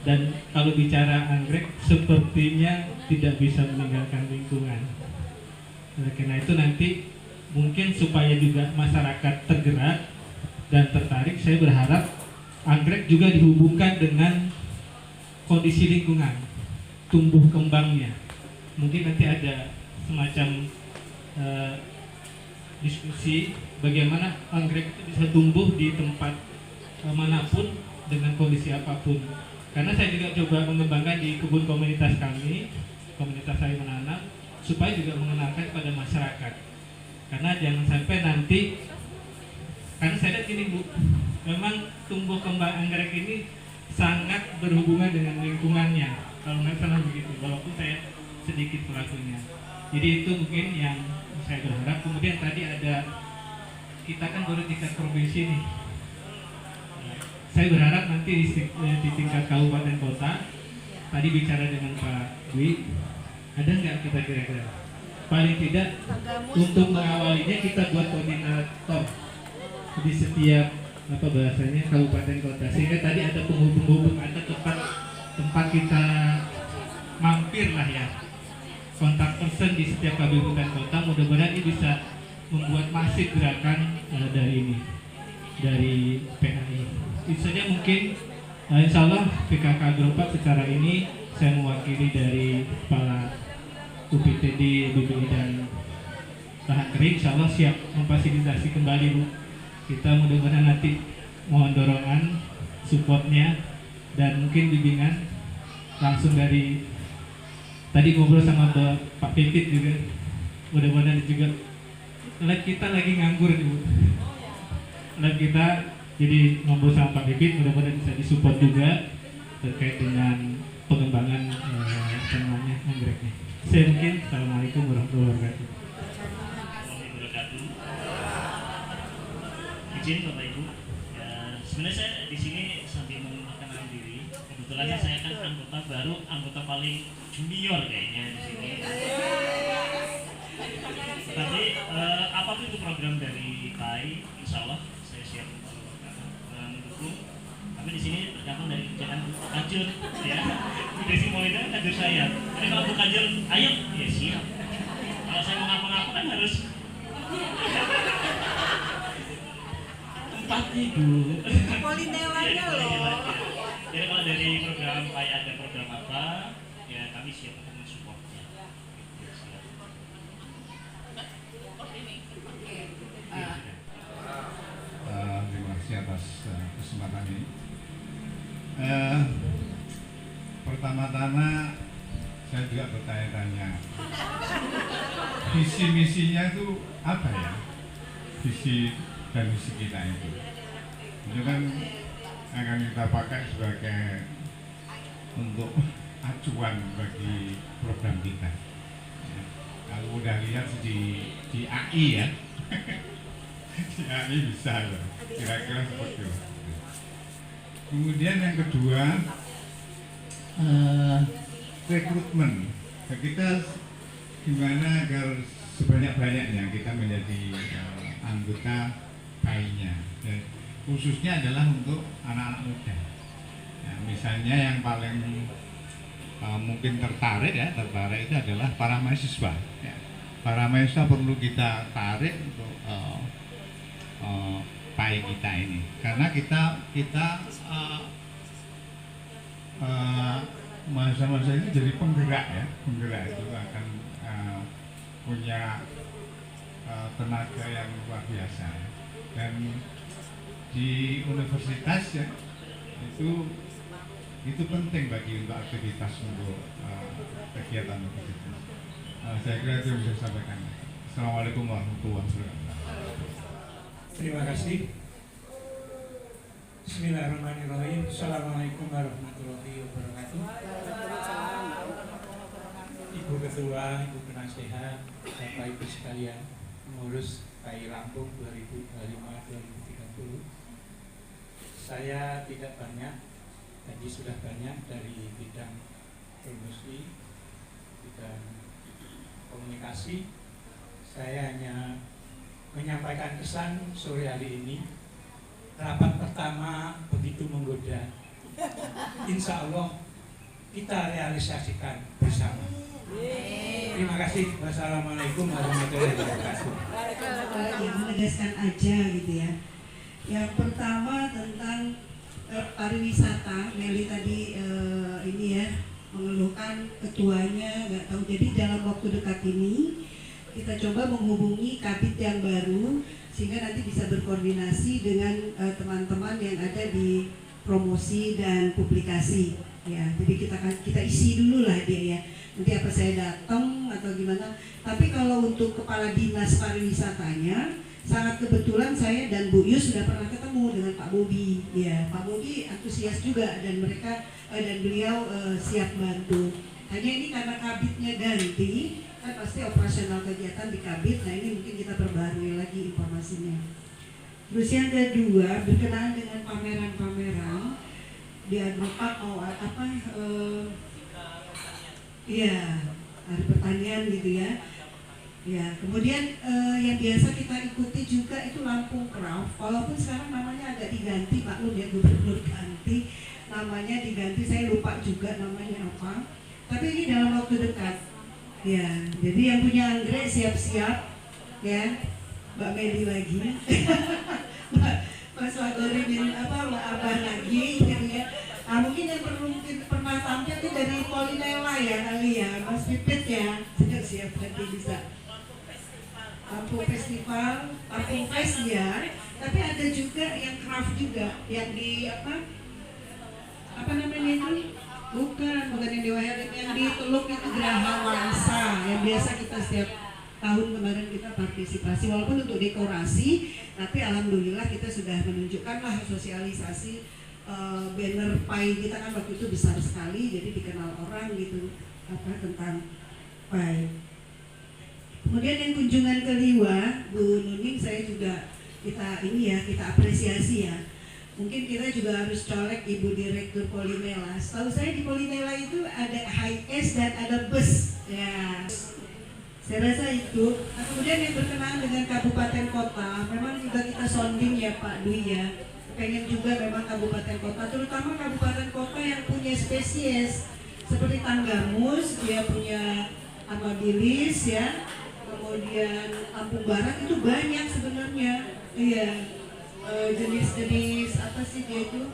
Speaker 9: dan kalau bicara anggrek sepertinya tidak bisa meninggalkan lingkungan. Oleh karena itu nanti mungkin supaya juga masyarakat tergerak dan tertarik, saya berharap anggrek juga dihubungkan dengan kondisi lingkungan, tumbuh kembangnya. Mungkin nanti ada semacam diskusi bagaimana anggrek itu bisa tumbuh di tempat manapun dengan kondisi apapun. Karena saya juga coba mengembangkan di kebun komunitas kami, komunitas saya menanam, supaya juga mengenalkan kepada masyarakat. Karena jangan sampai nanti, karena saya lihat gini Bu, memang tumbuh kembang anggrek ini sangat berhubungan dengan lingkungannya, kalau nggak salah begitu, walaupun saya sedikit pelakunya. Jadi itu mungkin yang saya berharap. Kemudian tadi kita kan baru tingkat provinsi nih. Saya berharap nanti di tingkat kabupaten kota, tadi bicara dengan Pak Dwi, ada nggak kita kira-kira? Paling tidak untuk mengawalinya kita buat koordinator di setiap kabupaten kota, sehingga tadi ada penghubung-penghubung, ada tempat kita mampir lah ya, kontak person di setiap kabupaten kota. Mudah-mudahan ini bisa membuat masif gerakan dari PAI. Itu saja mungkin. Insya Allah PKK Agropark secara ini saya mewakili dari Kepala UPTD, BPI dan Lahan Kering, insya Allah siap memfasilitasi kembali Bu. Kita mudah-mudahan nanti mohon dorongan, supportnya, dan mungkin bimbingan langsung dari tadi ngobrol sama Pak Pipit juga. Mudah-mudahan juga lab kita lagi nganggur nih Bu. Lab kita jadi ngobrol sama Pak Pipit, mudah-mudahan bisa disupport juga terkait dengan pengembangan anggreknya. Saya mungkin, Assalamualaikum warahmatullahi wabarakatuh.
Speaker 10: Izin Bapak Ibu, ya, sebenarnya saya di sini sambil memperkenalkan diri. Kebetulan saya kan anggota paling junior kayaknya di sini. Tapi apapun itu program dari PAI, insya Allah saya siap mendukung. Kami di sini tergantung dari kerjaan Kajur, ya. Desi Maulida Kajur saya. Jadi kalau Bu Kajur, ayo, ya siap. Kalau saya mau ngapa-ngapa kan harus tempat tidur. Polinewanya loh. Jadi kalau dari program PAI ada program apa, ya kami siap untuk mensupportnya.
Speaker 11: Terima kasih atas kesempatan ini. Pertama-tama saya juga bertanya-tanya, visi misinya itu apa ya? Visi dan misi kita itu kan akan kita pakai sebagai untuk acuan bagi program kita. Ya, kalau udah lihat di AI ya, di AI bisa loh, kira-kira seperti itu. Kemudian yang kedua, rekrutmen. Nah, kita gimana agar sebanyak-banyaknya kita menjadi anggota PAI-nya, dan khususnya adalah untuk anak-anak muda. Ya, misalnya yang paling mungkin tertarik itu adalah para mahasiswa. Ya. Para mahasiswa perlu kita tarik untuk PAI kita ini, karena kita mahasiswa ini jadi penggerak ya, penggerak itu akan punya tenaga yang luar biasa. Dan di universitas ya itu penting bagi untuk aktivitas untuk kegiatan universitas. Saya kira itu yang bisa saya sampaikan. Assalamualaikum warahmatullahi wabarakatuh.
Speaker 12: Terima kasih. Bismillahirrahmanirrahim. Assalamualaikum warahmatullahi wabarakatuh. Ibu Ketua, Ibu Penasehat, Bapak Ibu sekalian, pengurus KAI Lampung 2025-2030. Saya tidak banyak, tadi sudah banyak dari bidang promosi, bidang komunikasi. Saya hanya menyampaikan kesan sore hari ini. Rapat pertama begitu menggoda. Insya Allah kita realisasikan bersama. Terima kasih. Wassalamualaikum warahmatullahi wabarakatuh.
Speaker 1: Ya, menegaskan aja gitu ya. Yang pertama tentang pariwisata, Meli tadi ini ya mengeluhkan ketuanya nggak tahu. Jadi dalam waktu dekat ini kita coba menghubungi kabit yang baru sehingga nanti bisa berkoordinasi dengan teman-teman yang ada di promosi dan publikasi ya. Jadi kita isi dulu lah dia ya. Nanti apa saya datang atau gimana. Tapi kalau untuk kepala dinas pariwisatanya sangat kebetulan saya dan Bu Yus sudah pernah ketemu dengan Pak Bobi ya. Pak Bobi antusias juga dan mereka dan beliau siap bantu. Hanya ini karena kabitnya ganti kan pasti operasional kegiatan di kabit. Nah ini mungkin kita perbarui lagi informasinya. Terus yang kedua berkenaan dengan pameran-pameran di Adropak mau apa iya hari pertanian gitu ya. Ya kemudian yang biasa kita ikuti juga itu Lampung Craft. Walaupun sekarang namanya agak diganti, maklum ya gubernur ganti namanya diganti, saya lupa juga namanya apa. Tapi ini dalam waktu dekat. Ya, jadi yang punya anggrek siap-siap ya, Mbak Medi lagi, Mas Wadori apa Mbak Abah lagi, gitu ya. Nah, mungkin yang mungkin pernah tampil itu dari Polinela ya kali ya, Mas Pipit ya, siap nanti bisa. Lampung Festival, Lampung Fest ya, tapi ada juga yang craft juga, yang di apa namanya itu? Bukan yang di Wayarin, yang di Teluk itu Geraha Wangsa yang biasa kita setiap tahun kemarin kita partisipasi walaupun untuk dekorasi, tapi alhamdulillah kita sudah menunjukkan lah sosialisasi banner PAI kita kan waktu itu besar sekali jadi dikenal orang gitu tentang PAI. Kemudian yang kunjungan ke Liwa, Bu Nuning saya juga kita apresiasi ya. Mungkin kita juga harus colek Ibu Direktur Polinela. Setahu saya di Polinela itu ada HIS dan ada bus. Ya, saya rasa itu. Nah, kemudian yang berkenaan dengan kabupaten kota, memang juga kita sounding ya Pak Dwi ya. Pengen juga memang kabupaten kota, terutama kabupaten kota yang punya spesies seperti Tanggamus, dia punya Amabilis ya. Kemudian Lampung Barat itu banyak sebenarnya. Iya. Jenis-jenis apa sih dia itu?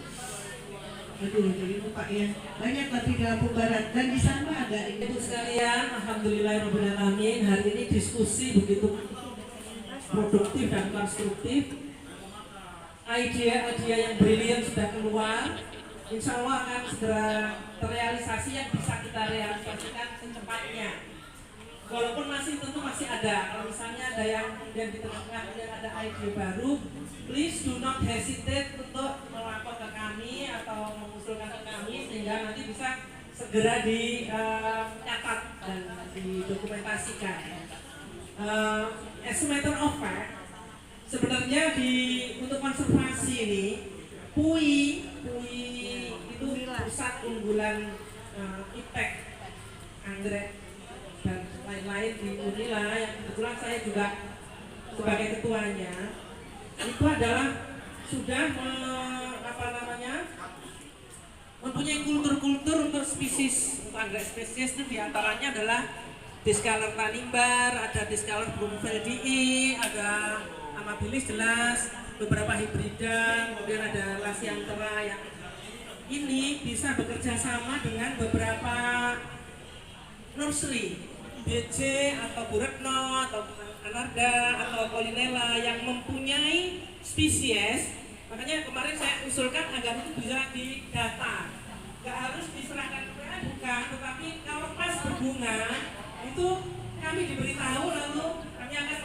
Speaker 1: Aduh, jadi lupa ya. Banyak tapi di Lampung Barat dan di sana ada ini.
Speaker 2: Ibu sekalian, alhamdulillahirobbilalamin, hari ini diskusi begitu produktif dan konstruktif. Ide-ide yang brilian sudah keluar. Insya Allah akan segera terrealisasi yang bisa kita realisasikan secepatnya. Walaupun tentu masih ada, kalau misalnya ada yang kemudian di tengah-tengah kemudian ada ide baru, please do not hesitate untuk melapor ke kami atau mengusulkan ke kami sehingga nanti bisa segera dicatat dan didokumentasikan. As a matter of fact, sebenarnya untuk konservasi ini, PUI itu pusat unggulan iptek, anggrek dan lain-lain di Unila yang kebetulan saya juga sebagai ketuanya. Itu adalah sudah mempunyai kultur-kultur untuk spesies, untuk anggrek spesies itu diantaranya adalah Discaler tanimbar, ada Discaler brumfeldii, ada Amabilis jelas, beberapa hibrida, kemudian ada Lasianthera yang ini bisa bekerja sama dengan beberapa nursery BC atau Bu Retno atau Anarda atau Polinella yang mempunyai spesies, makanya kemarin saya usulkan agar itu bisa didata. Nggak harus diserahkan ke PA, bukan, tetapi kalau pas berbunga itu kami diberitahu, lalu kami akan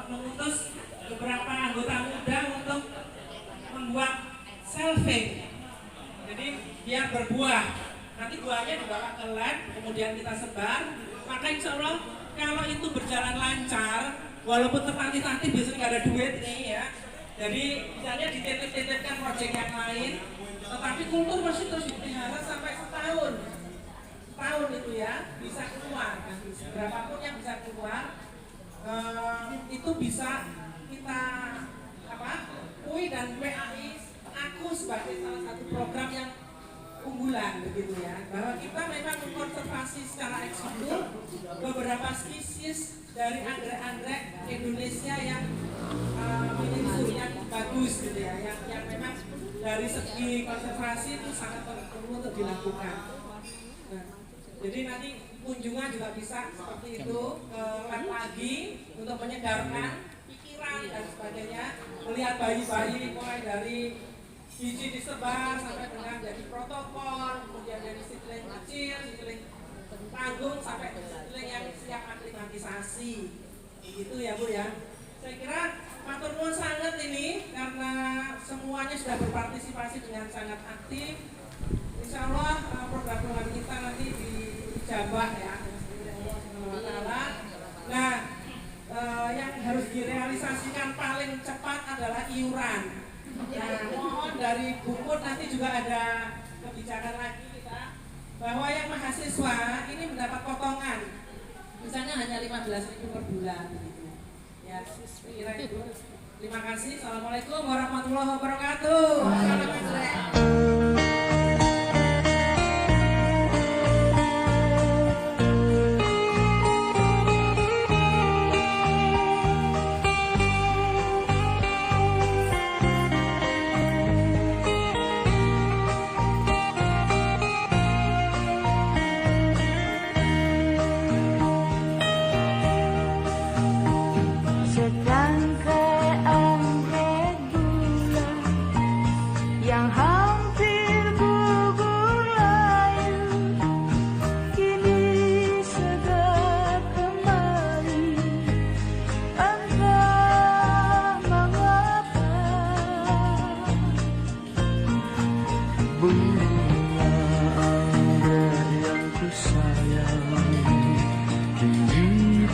Speaker 2: mengutus beberapa anggota muda untuk membuat selfie. Jadi biar berbuah, nanti buahnya dibawa ke lab, kemudian kita sebar. Maka insya Allah kalau itu berjalan lancar, walaupun tertatih-tatih biasanya nggak ada duit nih ya. Jadi misalnya dititip-titipkan proyek yang lain, tetapi kultur masih terus dipelihara sampai setahun itu ya, bisa keluar. Berapapun yang bisa keluar, itu bisa kita UI dan WAI aku sebagai salah satu program yang unggulan begitu ya, bahwa kita memang mengkonservasi secara eksklusif beberapa spesies dari anggrek-anggrek Indonesia yang yang bagus gitu ya, yang memang dari segi konservasi itu sangat perlu untuk dilakukan. Nah, jadi nanti kunjungan juga bisa seperti itu ke lab lagi untuk menyegarkan pikiran dan sebagainya, melihat bayi-bayi mulai dari biji disebar sampai dengan jadi protokol, kemudian dari seedling kecil, seedling tanggung sampai seedling yang siap aklimatisasi. Begitu ya Bu ya. Saya kira matur nuwun sangat ini karena semuanya sudah berpartisipasi dengan sangat aktif. Insya Allah program-program kita nanti dijabah ya. Nah, yang harus direalisasikan paling cepat adalah iuran. Nah, mohon dari Bu Put nanti juga ada kebijakan lagi kita bahwa yang mahasiswa ini mendapat potongan, misalnya hanya 15.000 per bulan begitu. Ya, kira itu. Terima kasih. Assalamualaikum warahmatullahi wabarakatuh.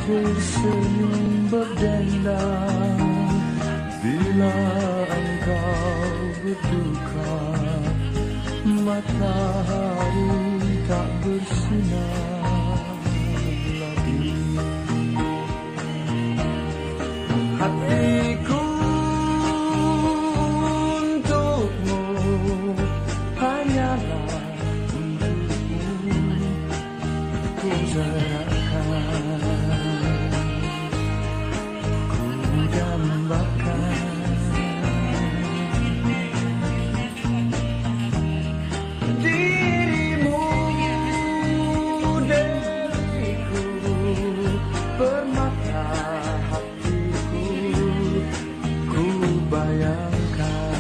Speaker 13: Tersenyum berdendang bila engkau berduka, matahari tak bersinar lagi. Hatiku untukmu hanyalah untukmu ku serahkan. Dirimu dariku, permata hatiku, ku bayangkan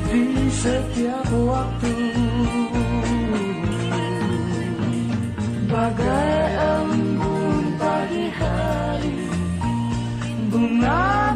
Speaker 13: di setiap waktu, bagai embun pagi hari, bunga